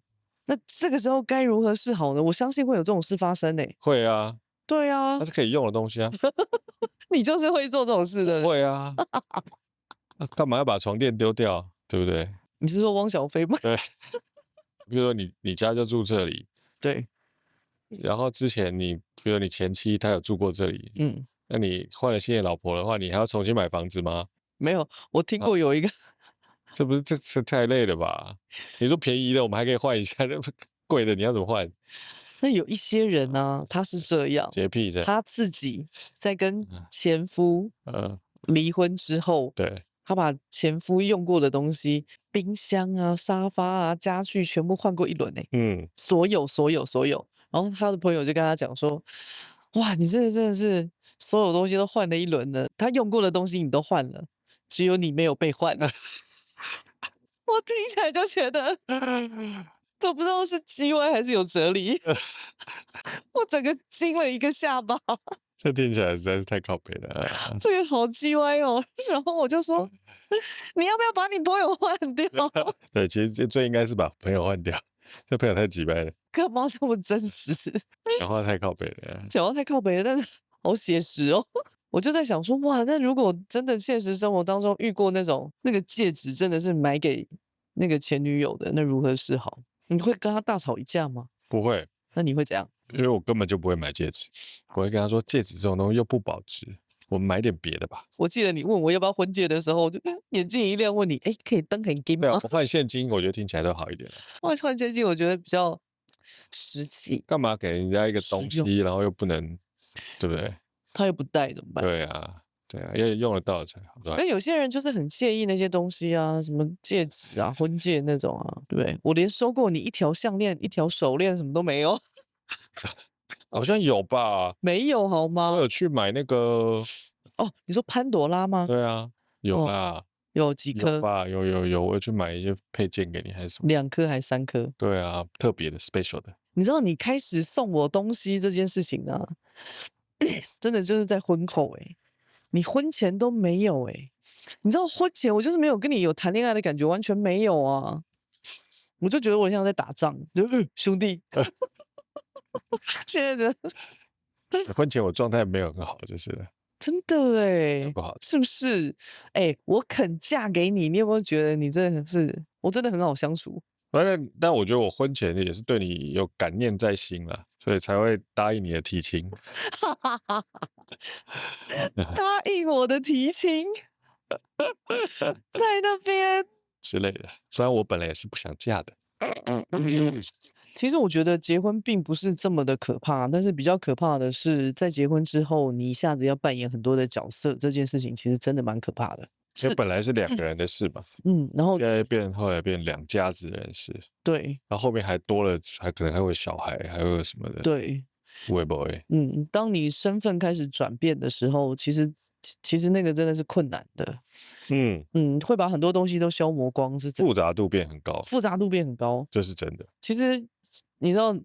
那这个时候该如何是好呢？我相信会有这种事发生呢。
会啊，
对啊，
它是可以用的东西啊。
你就是会做这种事的。
会啊，干嘛要把床垫丢掉，对不对？
你是说汪小菲吗？
对，比如说你家就住这里，
对，
然后之前比如你前妻她有住过这里，那你换了新的老婆的话，你还要重新买房子吗？
没有，我听过有一个，
这不是这次太累了吧？你说便宜的我们还可以换一下，那贵的你要怎么换？
那有一些人呢、他是这样，
洁癖在，
他自己在跟前夫离婚之后，
对，
他把前夫用过的东西，冰箱啊、沙发啊、家具全部换过一轮所有。然后他的朋友就跟他讲说：“哇，你真的是所有东西都换了一轮了，他用过的东西你都换了，只有你没有被换。”我听起来就觉得都不知道是叽歪还是有哲理，我整个惊了一个下巴。
这听起来实在是太靠北了啊。
这个好叽歪哦。然后我就说，你要不要把你朋友换掉？
对，其实最应该是把朋友换掉，这朋友太鸡掰了，
干嘛这么真实？
讲话太靠北了。
讲话太靠北了，但是好写实哦。我就在想说，哇，那如果真的现实生活当中遇过那种那个戒指真的是买给那个前女友的，那如何是好？你会跟他大吵一架吗？
不会，
那你会怎样？
因为我根本就不会买戒指，我会跟他说，戒指这种东西又不保值，我们买点别的吧。
我记得你问我要不要婚戒的时候，我就眼睛一亮，问你，哎，可以登很金吗？
对啊，我换现金，我觉得听起来都好一点。
换现金，我觉得比较实际。
干嘛给人家一个东
实
西，然后又不能，对不对？
他又不戴怎么办？
对啊，对啊，因为用得到才好。
那有些人就是很介意那些东西啊，什么戒指啊、婚戒那种啊，对不对？我连收过你一条项链、一条手链什么都没有，
好像有吧？
没有好
我
吗？
有去买那个，
哦，你说潘朵拉吗？
对啊，有
哦
啦，
有几颗？
有吧？有，我有去买一些配件给你，还是什么？
2颗还3颗？
对啊，特别的 special 的。
你知道你开始送我东西这件事情啊，真的就是在婚后你婚前都没有你知道婚前我就是没有跟你有谈恋爱的感觉，完全没有啊，我就觉得我像在打仗，兄弟，现在的
婚前我状态没有很好，就是了
真的
不好。
是不是？我肯嫁给你，你有没有觉得你真的是我真的很好相处？
但我觉得我婚前也是对你有感念在心啦，所以才会答应你的提亲。
答应我的提亲，在那边
之类的。虽然我本来也是不想嫁的。
其实我觉得结婚并不是这么的可怕，但是比较可怕的是，在结婚之后，你一下子要扮演很多的角色，这件事情其实真的蛮可怕的。
因为本来是2个人的事嘛，
然后
后来变2家子人的事，
对
然后后面还多了，还可能还会有小孩，还会有什么的，
对，
会不会？
当你身份开始转变的时候，其实那个真的是困难的，会把很多东西都消磨光，是真的
复杂度变很高，
复杂度变很高。
这是真的。
其实你知道，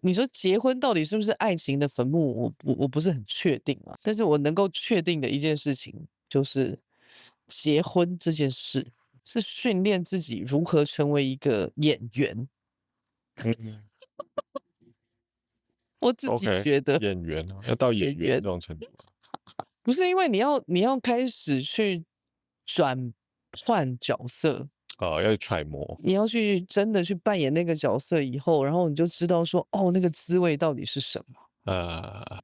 你说结婚到底是不是爱情的坟墓？我不是很确定啊。但是我能够确定的一件事情就是，结婚这件事是训练自己如何成为一个演员。我自己
OK，
觉得
演员要到演
演员
员这种程度吗？
不是因为你要开始去转换角色，
要揣摩。
你要去真的去扮演那个角色以后，然后你就知道说，哦，那个滋味到底是什么。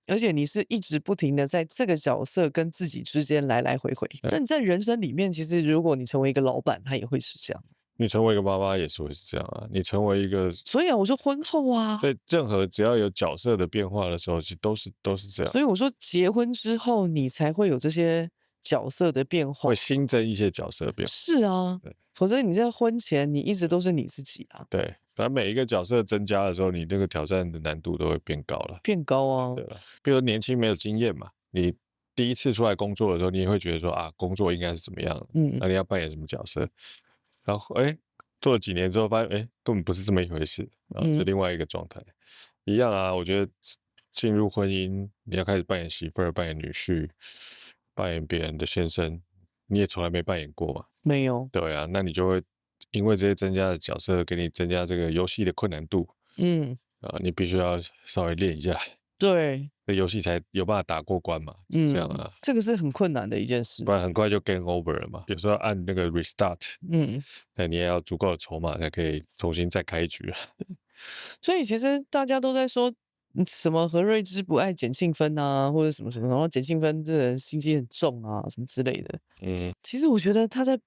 而且你是一直不停的在这个角色跟自己之间来来回回。但你在人生里面，其实如果你成为一个老板，他也会是这样。
你成为一个妈妈也是会是这样啊，你成为一个，
所以啊，我说婚后啊，
所以任何只要有角色的变化的时候，其实都是这样，
所以我说结婚之后，你才会有这些角色的变化
会，新增一些角色的变化。
是啊，否则你在婚前你一直都是你自己啊，
对，反正每一个角色增加的时候，你那个挑战的难度都会变高了。
变高啊，
对吧？比如年轻没有经验嘛，你第一次出来工作的时候，你也会觉得说啊，工作应该是怎么样的，那你要扮演什么角色？然后做了几年之后，发现根本不是这么一回事，然后是另外一个状态。一样啊，我觉得进入婚姻，你要开始扮演媳妇儿、扮演女婿、扮演别人的先生，你也从来没扮演过嘛？
没有，
对啊，那你就会因为这些增加的角色，给你增加这个游戏的困难度。你必须要稍微练一下。
对，
这游戏才有办法打过关嘛，这样啊，
这个是很困难的一件事。
不然很快就 game over 了嘛。有时候按那个 restart，那你也要足够的筹码才可以重新再开一局啊。
所以其实大家都在说什么何瑞芝不爱简庆芬啊，或者什么什么，然后简庆芬这人心机很重啊，什么之类的。其实我觉得他在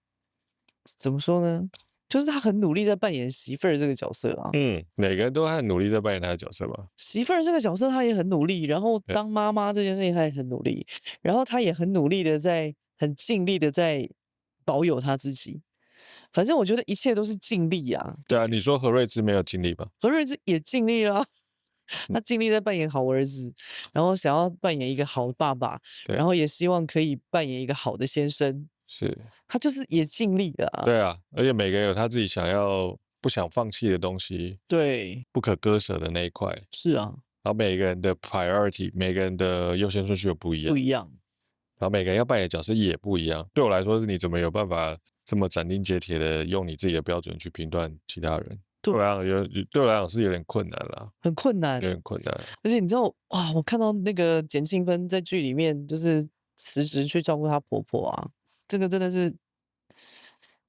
怎么说呢？就是他很努力在扮演媳妇儿这个角色啊。
每个人都很努力在扮演他的角色嘛。
媳妇儿这个角色他也很努力，然后当妈妈这件事情他也很努力，然后他也很努力的很尽力的在保有他自己。反正我觉得一切都是尽力啊。
对啊，你说何瑞芝没有尽力吧？
何瑞芝也尽力了啊，他尽力在扮演好儿子，然后想要扮演一个好爸爸，然后也希望可以扮演一个好的先生。
是，
他就是也尽力了啊。
对啊，而且每个人有他自己不想放弃的东西，
对，
不可割舍的那一块。
是啊，
然后每个人的 priority，每个人的优先顺序又不一样，然后每个人要扮演的角色也不一样。对我来说，你怎么有办法这么斩钉截铁的用你自己的标准去评断其他人？对我来讲是有点困难啦，
很困难，
有点困难。
而且你知道哇，我看到那个简庆芬在剧里面就是辞职去照顾她婆婆啊，这个真的是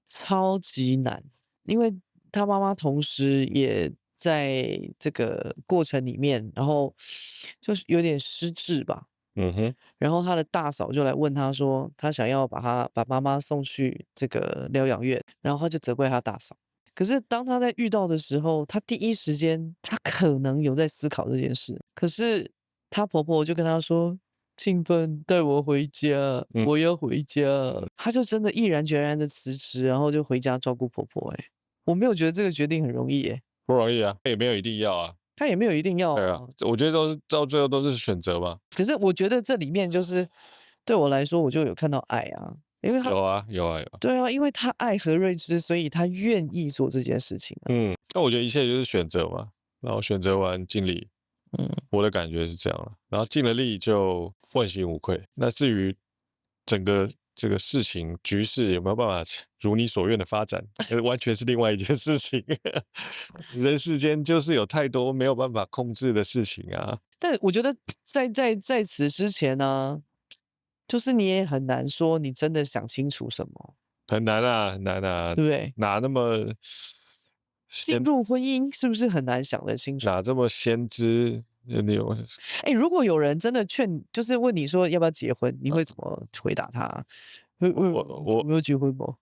超级难，因为她妈妈同时也在这个过程里面，然后就是有点失智吧。然后她的大嫂就来问她说，她想要把妈妈送去这个疗养院，然后她就责怪她大嫂。可是当她在遇到的时候，她第一时间她可能有在思考这件事，可是她婆婆就跟她说：庆芬，带我回家，我要回家。她就真的毅然决然的辞职，然后就回家照顾婆婆。我没有觉得这个决定很容易。
不容易啊，也没有一定要啊。
他也没有一定要。
对啊，我觉得到最后都是选择嘛。
可是我觉得这里面就是对我来说，我就有看到爱啊，因为他
有啊。
对啊，因为他爱何瑞芝，所以他愿意做这件事情。
那我觉得一切就是选择嘛，然后选择完尽力。我的感觉是这样了，然后尽了力就问心无愧。那至于整个这个事情局势有没有办法如你所愿的发展，完全是另外一件事情。人世间就是有太多没有办法控制的事情啊。
但我觉得在此之前呢，就是你也很难说你真的想清楚什么，
很难啊，很难啊，
对不对？
哪那么
进入婚姻是不是很难想得清楚？
哪这么先知？
如果有人真的就是问你说要不要结婚，你会怎么回答他？我没有结婚吗？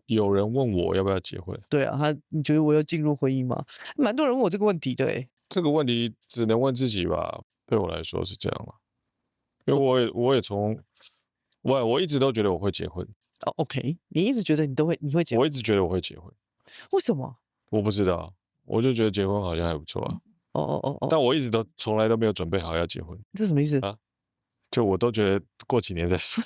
有人问我要不要结婚？
对啊，你觉得我要进入婚姻吗？蛮多人问我这个问题的。
这个问题只能问自己吧，对我来说是这样嘛。因为我也我一直都觉得我会结婚。
OK， 你一直觉得你会结婚？
我一直觉得我会结婚。
为什么？
我不知道，我就觉得结婚好像还不错啊。但我一直从来都没有准备好要结婚。
这什么意思
啊？就我都觉得过几年再说。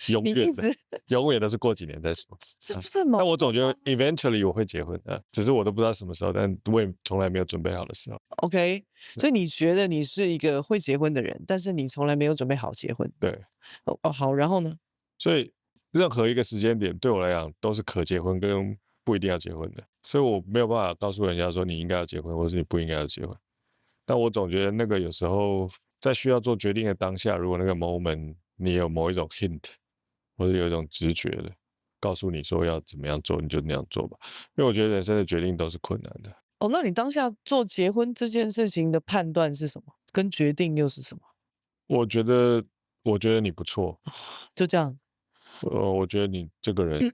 永远都是过几年再说。
这不是吗？
但我总觉得 eventually 我会结婚啊，只是我都不知道什么时候，但我也从来没有准备好的时候。
OK， 所以你觉得你是一个会结婚的人，但是你从来没有准备好结婚。
对。
好，然后呢？
所以任何一个时间点对我来讲都是可结婚跟不一定要结婚的，所以我没有办法告诉人家说你应该要结婚，或是你不应该要结婚。但我总觉得那个有时候在需要做决定的当下，如果那个 moment 你有某一种 hint， 或是有一种直觉的告诉你说要怎么样做，你就那样做吧。因为我觉得人生的决定都是困难的。
那你当下做结婚这件事情的判断是什么？跟决定又是什么？
我觉得你不错，
就这样。
我觉得你这个人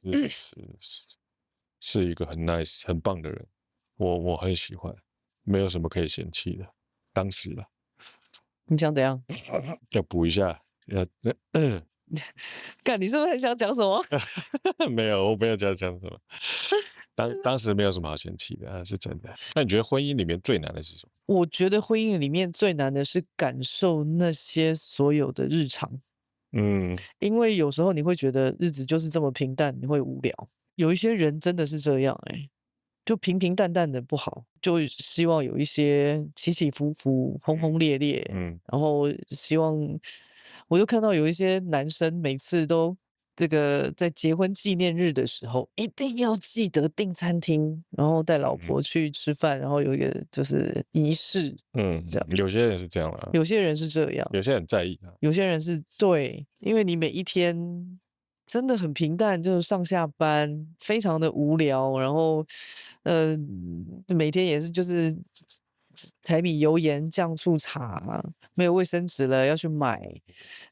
是一个很 nice 很棒的人，我很喜欢，没有什么可以嫌弃的。当时了，
你想怎样？
要补一下，
干，你是不是很想讲什么？
没有，我没有讲什么。当时没有什么好嫌弃的啊，是真的。那你觉得婚姻里面最难的是什么？
我觉得婚姻里面最难的是感受那些所有的日常。因为有时候你会觉得日子就是这么平淡，你会无聊。有一些人真的是这样，就平平淡淡的不好，就希望有一些起起伏伏、轰轰烈烈。然后希望，我就看到有一些男生每次都这个在结婚纪念日的时候，一定要记得订餐厅，然后带老婆去吃饭，然后有一个就是仪式，这样。
有些人是这样啦，
有些人是这样，
有些人很在意啊。
有些人是对，因为你每一天真的很平淡，就是上下班非常的无聊，然后每天也是就是柴米油盐酱醋茶，没有卫生纸了要去买，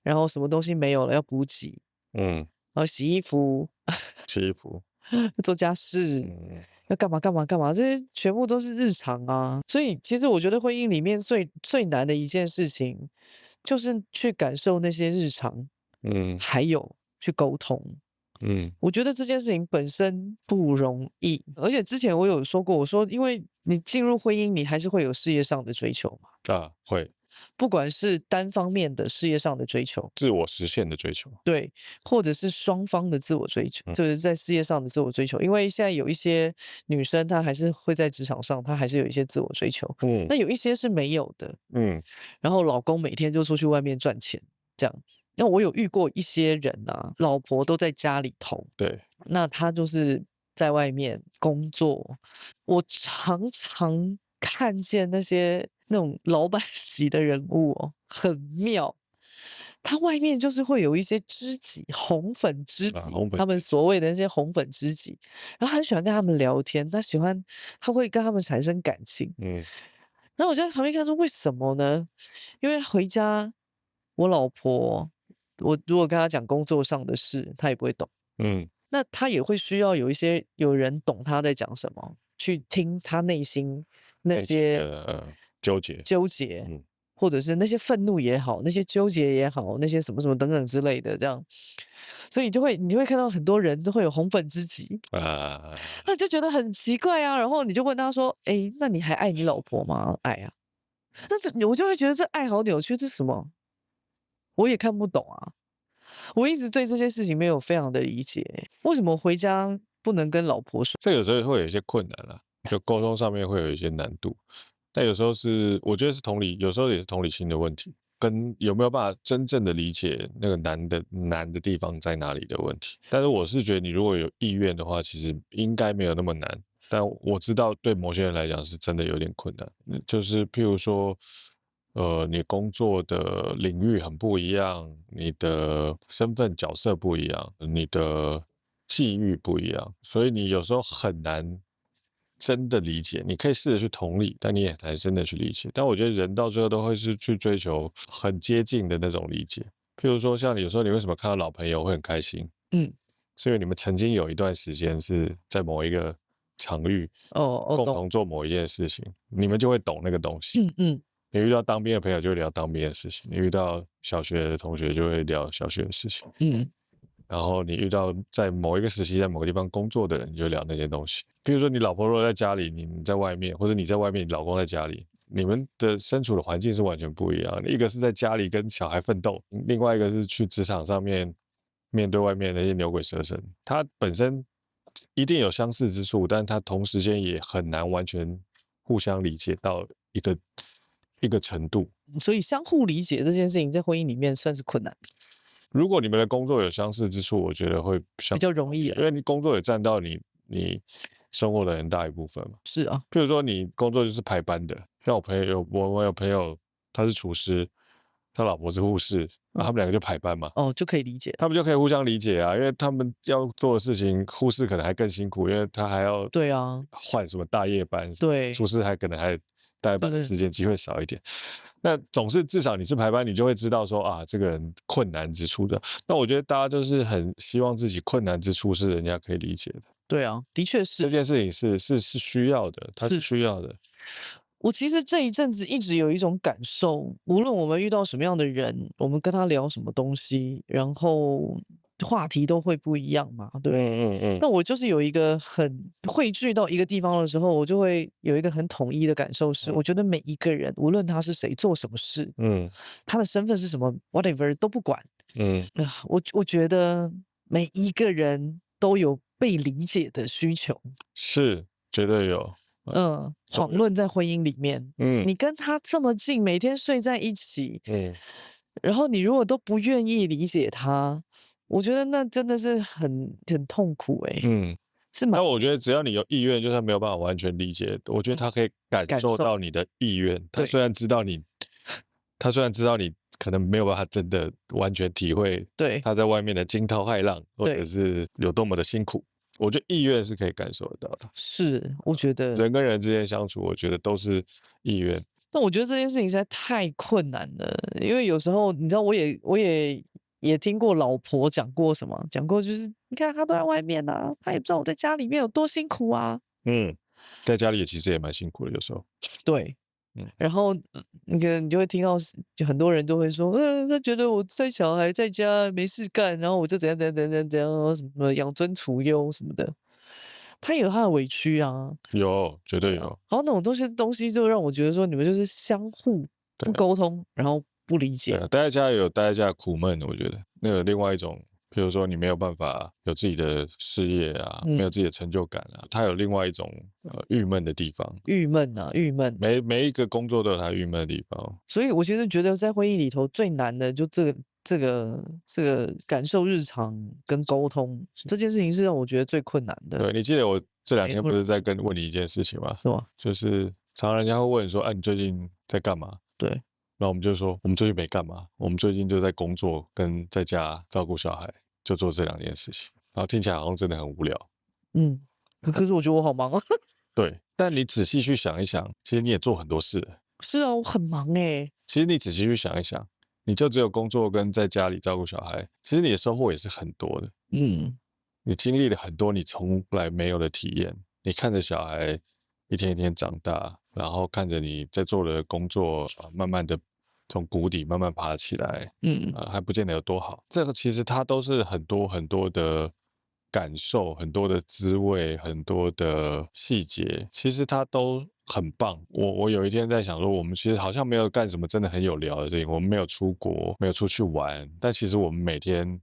然后什么东西没有了要补给，然后洗衣服、
洗衣服，
做家事。要干嘛干嘛干嘛，这些全部都是日常啊。所以其实我觉得婚姻里面最难的一件事情，就是去感受那些日常，还有去沟通。我觉得这件事情本身不容易，而且之前我有说过，我说因为你进入婚姻，你还是会有事业上的追求嘛。
会。
不管是单方面的事业上的追求，
自我实现的追求，
对，或者是双方的自我追求，就是在事业上的自我追求。因为现在有一些女生，她还是会在职场上，她还是有一些自我追求。那有一些是没有的。然后老公每天就出去外面赚钱，这样。那我有遇过一些人啊，老婆都在家里头，
对，
那他就是在外面工作。我常常看见那些那种老板级的人物哦，很妙。他外面就是会有一些知己，红粉知己，他们所谓的那些红粉知己，然后他很喜欢跟他们聊天，他会跟他们产生感情。然后我就在旁边看说，为什么呢？因为回家，我老婆，我如果跟她讲工作上的事，她也不会懂。那她也会需要有人懂她在讲什么，去听她内心那些
纠
结，或者是那些愤怒也好，那些纠结也好，那些什么什么等等之类的，这样。所以你会看到很多人都会有红粉知己那就觉得很奇怪啊。然后你就问他说：“哎，那你还爱你老婆吗？”爱啊。但是我就会觉得这爱好扭曲，这是什么？我也看不懂啊。我一直对这些事情没有非常的理解，为什么回家不能跟老婆说？
这有时候会有一些困难啦，就沟通上面会有一些难度。但有时候我觉得是有时候也是同理心的问题，跟有没有办法真正的理解那个难的地方在哪里的问题。但是我是觉得你如果有意愿的话，其实应该没有那么难。但我知道对某些人来讲是真的有点困难，就是譬如说，你工作的领域很不一样，你的身份角色不一样，你的际遇不一样，所以你有时候很难真的理解。你可以试着去同理，但你也难真的去理解。但我觉得人到最后都会是去追求很接近的那种理解。譬如说，像有时候你为什么看到老朋友会很开心？是因为你们曾经有一段时间是在某一个场域共同做某一件事情，你们就会懂那个东西。你遇到当兵的朋友就会聊当兵的事情，你遇到小学的同学就会聊小学的事情。然后你遇到在某一个时期在某个地方工作的人，你就聊那些东西。比如说你老婆如果在家里，你在外面，或者你在外面，你老公在家里，你们的身处的环境是完全不一样的。一个是在家里跟小孩奋斗，另外一个是去职场上面面对外面那些牛鬼蛇神。它本身一定有相似之处，但它同时间也很难完全互相理解到一个程度。
所以相互理解这件事情在婚姻里面算是困难。
如果你们的工作有相似之处，我觉得会
比较容易，
因为你工作也占到你生活的很大一部分嘛。
是啊，
譬如说你工作就是排班的，像我有朋友他是厨师，他老婆是护士，他们两个就排班嘛。
就可以理解，
他们就可以互相理解啊，因为他们要做的事情，护士可能还更辛苦，因为他还要
对啊
换什么大夜班，
对，
厨师可能还大夜班的时间机会少一点。那总是至少你是排班，你就会知道说啊，这个人困难之处的。那我觉得大家就是很希望自己困难之处是人家可以理解的。
对啊，的确是
这件事情是需要的，它是需要的。
我其实这一阵子一直有一种感受，无论我们遇到什么样的人，我们跟他聊什么东西，然后话题都会不一样嘛，对。那我就是有一个很汇聚到一个地方的时候，我就会有一个很统一的感受是，我觉得每一个人，无论他是谁，做什么事，他的身份是什么 ，whatever 都不管，我觉得每一个人都有被理解的需求，
是绝对有。
遑论在婚姻里面，你跟他这么近，每天睡在一起，然后你如果都不愿意理解他，我觉得那真的是很痛苦
嗯，
是蛮
那我觉得只要你有意愿，就算没有办法完全理解，我觉得他可以感受
感受
到你的意愿。他
对
虽然知道你，他虽然知道你可能没有办法真的完全体会
对
他在外面的惊涛骇浪，或者
对
是有多么的辛苦，我觉得意愿是可以感受得到的。
是，我觉得，
人跟人之间相处，我觉得都是意愿。
但我觉得这件事情实在太困难了，因为有时候你知道，我也听过老婆讲过什么，讲过就是你看他都在外面啊，他也不知道我在家里面有多辛苦啊，
嗯，在家里其实也蛮辛苦的，有时候。
对。
嗯
然后那个你就会听到就很多人都会说，他觉得我带小孩在家没事干，然后我就怎样怎样怎样怎样，什么养尊处优什么的，他也有他的委屈啊。
有，绝对有。
然后那种东西就让我觉得说，你们就是相互不
对
沟通，然后不理解。
对啊，待在家也有待在家的苦闷，我觉得那有另外一种，比如说你没有办法有自己的事业啊，没有自己的成就感啊，它有另外一种郁闷的地方。
郁闷啊，郁闷。
每一个工作都有它郁闷的地方。
所以我其实觉得在会议里头最难的就这个感受日常跟沟通这件事情是让我觉得最困难的，
对，你记得我这两天
没
不是在问你一件事情吗？
是吧？
就是常常人家会问说，你最近在干嘛？
对，
然后我们就说，我们最近没干嘛，我们最近就在工作跟在家照顾小孩，就做这两件事情。然后听起来好像真的很无聊。
嗯，可是我觉得我好忙啊。
对，但你仔细去想一想，其实你也做很多事了。
是啊，我很忙哎。
其实你仔细去想一想，你就只有工作跟在家里照顾小孩，其实你的收获也是很多的。
嗯
你经历了很多你从来没有的体验，你看着小孩一天一天长大，然后看着你在做的工作慢慢的从谷底慢慢爬起来，
嗯
还不见得有多好。这个其实它都是很多很多的感受，很多的滋味，很多的细节，其实它都很棒。我有一天在想说，我们其实好像没有干什么真的很有聊的事情，我们没有出国，没有出去玩，但其实我们每天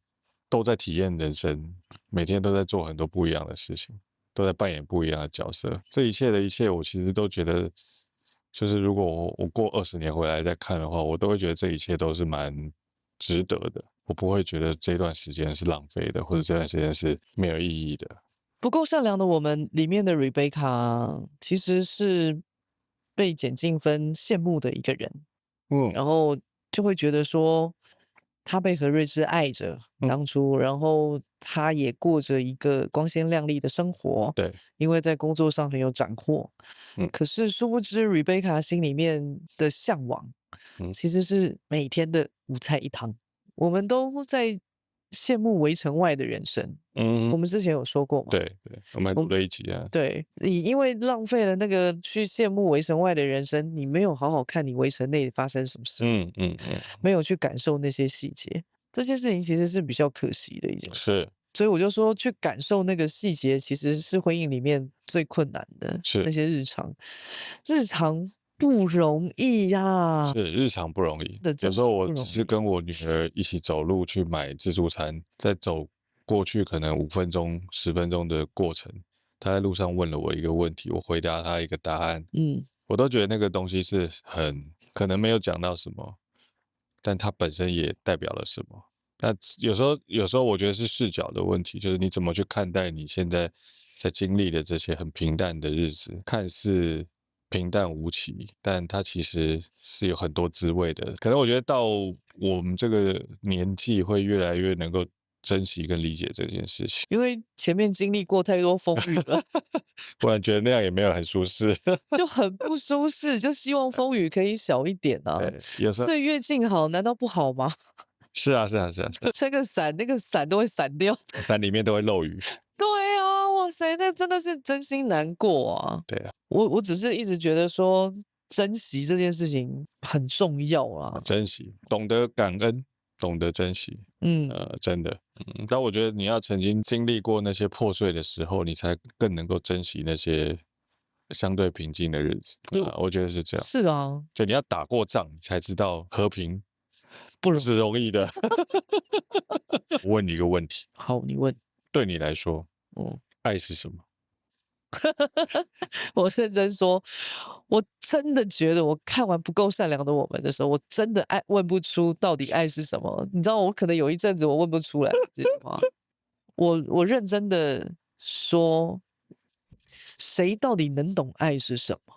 都在体验人生，每天都在做很多不一样的事情，都在扮演不一样的角色。这一切的一切，我其实都觉得，就是如果我过20年回来再看的话，我都会觉得这一切都是蛮值得的。我不会觉得这段时间是浪费的，或者这段时间是没有意义的。
不够善良的我们里面的 Rebecca 其实是被减进分羡慕的一个人，
嗯
然后就会觉得说，他被何瑞芝爱着当初，然后他也过着一个光鲜亮丽的生活，
对，
因为在工作上很有斩获。可是殊不知 Rebecca 心里面的向往，其实是每天的五菜一汤。我们都在羡慕围城外的人生。我们之前有说过嘛？
对对，我们还录了一集啊。
对，你因为浪费了那个去羡慕围城外的人生，你没有好好看你围城内发生什么事，没有去感受那些细节，这件事情其实是比较可惜的一件事。
是
所以我就说，去感受那个细节，其实是婚姻里面最困难的那些日常，日常不容易呀、
是日常不容易
的，
有时候我
不容易
只是跟我女儿一起走路去买自助餐，在走过去可能5分钟、10分钟的过程，她在路上问了我一个问题，我回答她一个答案，我都觉得那个东西是很可能没有讲到什么，但它本身也代表了什么。那有时候我觉得是视角的问题，就是你怎么去看待你现在在经历的这些很平淡的日子，看似平淡无奇，但它其实是有很多滋味的。可能我觉得到我们这个年纪，会越来越能够珍惜跟理解这件事情。
因为前面经历过太多风雨了，
不然觉得那样也没有很舒适。
就很不舒适，就希望风雨可以小一点啊。
对，有时候
岁月静好，难道不好吗？
是啊，是啊，是啊，
撑个伞，那个伞都会散掉。
山里面都会漏雨。
对啊，哇塞，那真的是真心难过啊。
对啊，
我只是一直觉得说，珍惜这件事情很重要啊。
珍惜，懂得感恩，懂得珍惜。真的，但我觉得你要曾经经历过那些破碎的时候，你才更能够珍惜那些相对平静的日子。我觉得是这样。
是啊，
就你要打过仗，你才知道和平
不容
不是容易的。我问你一个问题，
好，你问。
对你来说，
嗯，
爱是什么？
我认真说，我真的觉得我看完不够善良的我们的时候，我真的问不出到底爱是什么。你知道，我可能有一阵子我问不出来这句话。我认真的说，谁到底能懂爱是什么？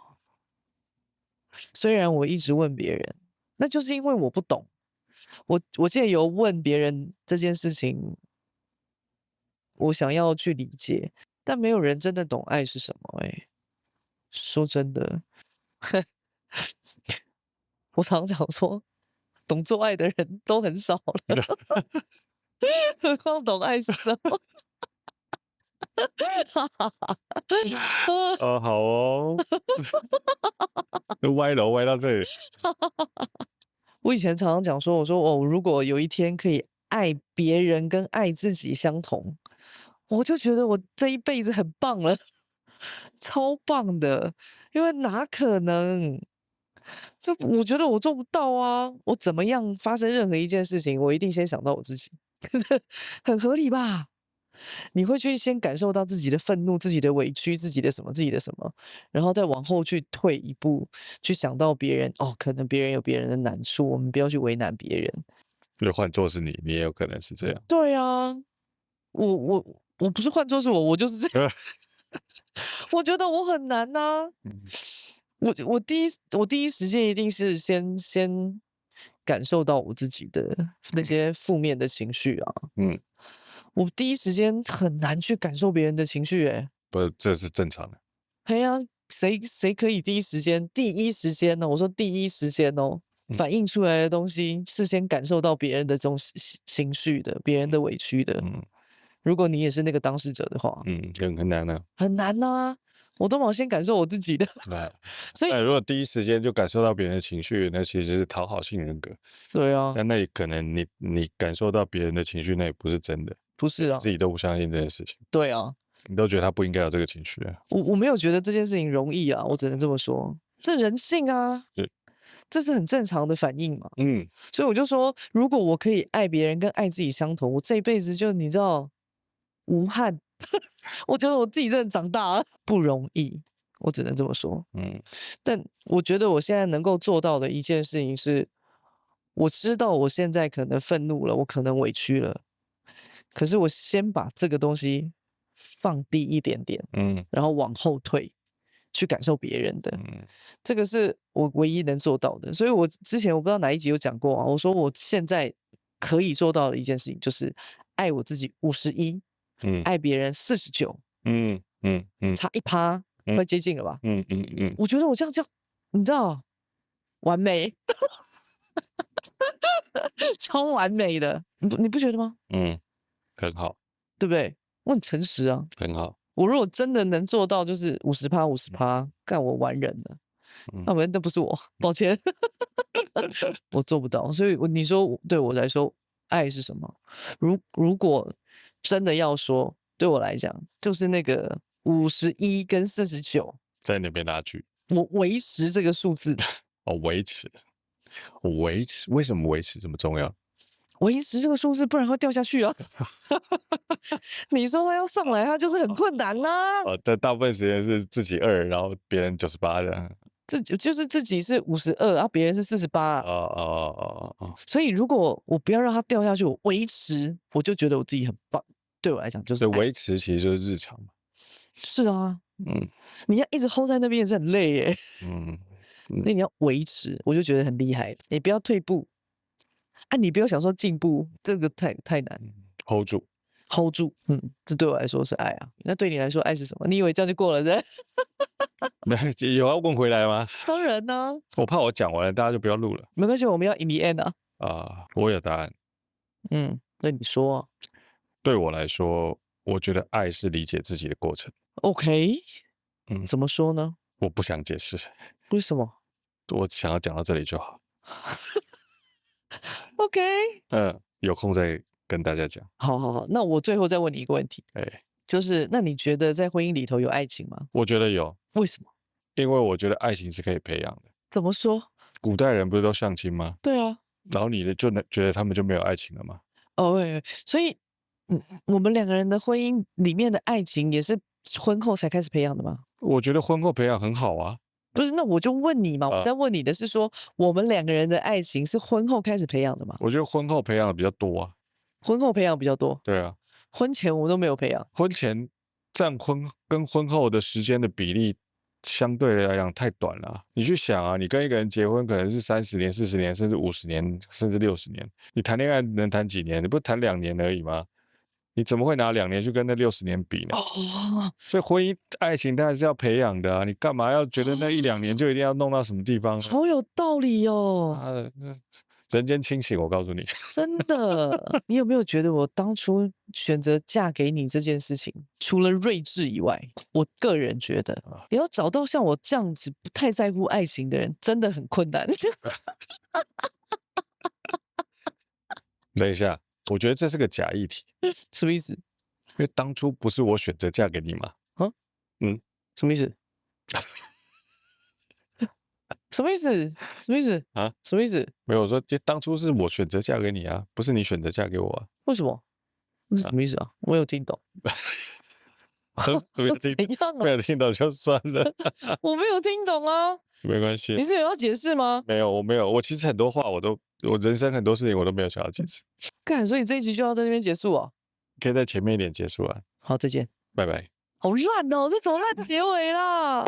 虽然我一直问别人，那就是因为我不懂。我借由问别人这件事情，我想要去理解，但没有人真的懂爱是什么。说真的，我常讲说，懂做爱的人都很少了，何况懂爱是什么？
好哦，歪楼歪到这里。
我以前常常讲说，我说哦，如果有一天可以爱别人跟爱自己相同，我就觉得我这一辈子很棒了，超棒的。因为哪可能？这我觉得我做不到啊！我怎么样发生任何一件事情，我一定先想到我自己，很合理吧？你会去先感受到自己的愤怒、自己的委屈、自己的什么、自己的什么，然后再往后去退一步，去想到别人哦，可能别人有别人的难处，我们不要去为难别人。
就换作是你，你也有可能是这样。
对啊，我不是换作是我就是这样，我觉得我很难呐、我第一时间一定是先感受到我自己的那些负面的情绪啊。
嗯，
我第一时间很难去感受别人的情绪，
不，这是正常的。
哎呀，谁可以第一时间呢？我说第一时间哦，反映出来的东西是先感受到别人的这种情绪的，别人的委屈的。如果你也是那个当事者的话，
很难啊。
很难呐、我都mau先感受我自己的，所以
如果第一时间就感受到别人的情绪，那其实是讨好性人格。
对啊，
但那也可能你感受到别人的情绪，那也不是真的，
不是啊，
自己都不相信这件事情，
对啊，
你都觉得他不应该有这个情绪啊。
我没有觉得这件事情容易啊，我只能这么说，这人性啊，这是很正常的反应嘛。所以我就说，如果我可以爱别人跟爱自己相同，我这一辈子就你知道无憾。我觉得我自己真的长大了，不容易，我只能这么说。但我觉得我现在能够做到的一件事情是，我知道我现在可能愤怒了，我可能委屈了，可是我先把这个东西放低一点点，然后往后退，去感受别人的，这个是我唯一能做到的。所以我之前我不知道哪一集有讲过啊，我说我现在可以做到的一件事情就是爱我自己51，爱别人49，差1%，快接近了吧？我觉得我这样，你知道，完美，超完美的，你不觉得吗？
很好，
对不对？我很诚实啊。
很好。
我如果真的能做到，就是50%，干我完人了。那不然那不是我，抱歉，我做不到。所以你说对我来说，爱是什么？如果真的要说，对我来讲，就是那个51跟49，
在那边拉锯。
我维持这个数字。
维持，为什么维持这么重要？
维持这个数字，不然会掉下去啊！你说他要上来，他就是很困难啦、
但大部分时间是自己2，然后别人98的。
自己是52，啊，别人是48。所以如果我不要让他掉下去，我维持，我就觉得我自己很棒。对我来讲，就是
维持其实就是日常嘛。
是啊，你要一直 hold 在那边也是很累耶。所以你要维持，我就觉得很厉害。你不要退步啊，你不要想说进步，这个太难。
hold 住
，hold 住，这对我来说是爱啊。那对你来说，爱是什么？你以为这样就过了对？
有要问回来吗？
当然呢、
我怕我讲完了，大家就不要录了。
没关系，我们要 in the end 啊。
我有答案。
那你说啊。
对我来说，我觉得爱是理解自己的过程。
OK，怎么说呢？
我不想解释，
为什么
我想要讲到这里就好。
？OK，
有空再跟大家讲。
好，那我最后再问你一个问题，就是那你觉得在婚姻里头有爱情吗？
我觉得有。
为什么？
因为我觉得爱情是可以培养的。
怎么说？
古代人不是都相亲吗？
对啊。
然后你就能觉得他们就没有爱情了吗？
所以，我们2个人的婚姻里面的爱情也是婚后才开始培养的吗？
我觉得婚后培养很好啊。
不是，那我就问你嘛，我在问你的是说，我们2个人的爱情是婚后开始培养的吗？
我觉得婚后培养的比较多啊。
婚后培养比较多，
对啊，
婚前我们都没有培养。
婚前占跟婚后的时间的比例相对来讲太短了啊。你去想啊，你跟一个人结婚可能是30年、40年，甚至50年，甚至60年。你谈恋爱能谈几年？你不是谈2年而已吗？你怎么会拿2年去跟那60年比呢？
哦，
所以婚姻爱情当然是要培养的啊。你干嘛要觉得那1、2年就一定要弄到什么地方呢？
好有道理哦，
人间清醒，我告诉你。
真的。你有没有觉得我当初选择嫁给你这件事情，除了睿智以外，我个人觉得你要找到像我这样子不太在乎爱情的人，真的很困难。
等一下，我觉得这是个假议题，
什么意思？
因为当初不是我选择嫁给你嘛。
啊？
嗯，
什么意思？什么意思？什么意思
啊？
什么意思？
没有，我说当初是我选择嫁给你啊，不是你选择嫁给我啊。
为什么？那是什么意思啊？我有听懂。
没有听，
怎样啊？
没有听懂就算了，
我没有听懂啊！
没关系。
你是有要解释吗？
没有，我没有，我其实很多话我人生很多事情我都没有想要解释，
干，所以这一集就要在这边结束哦。
可以在前面一点结束啊。
好，再见。
拜拜。
好烂哦，这怎么烂结尾啦？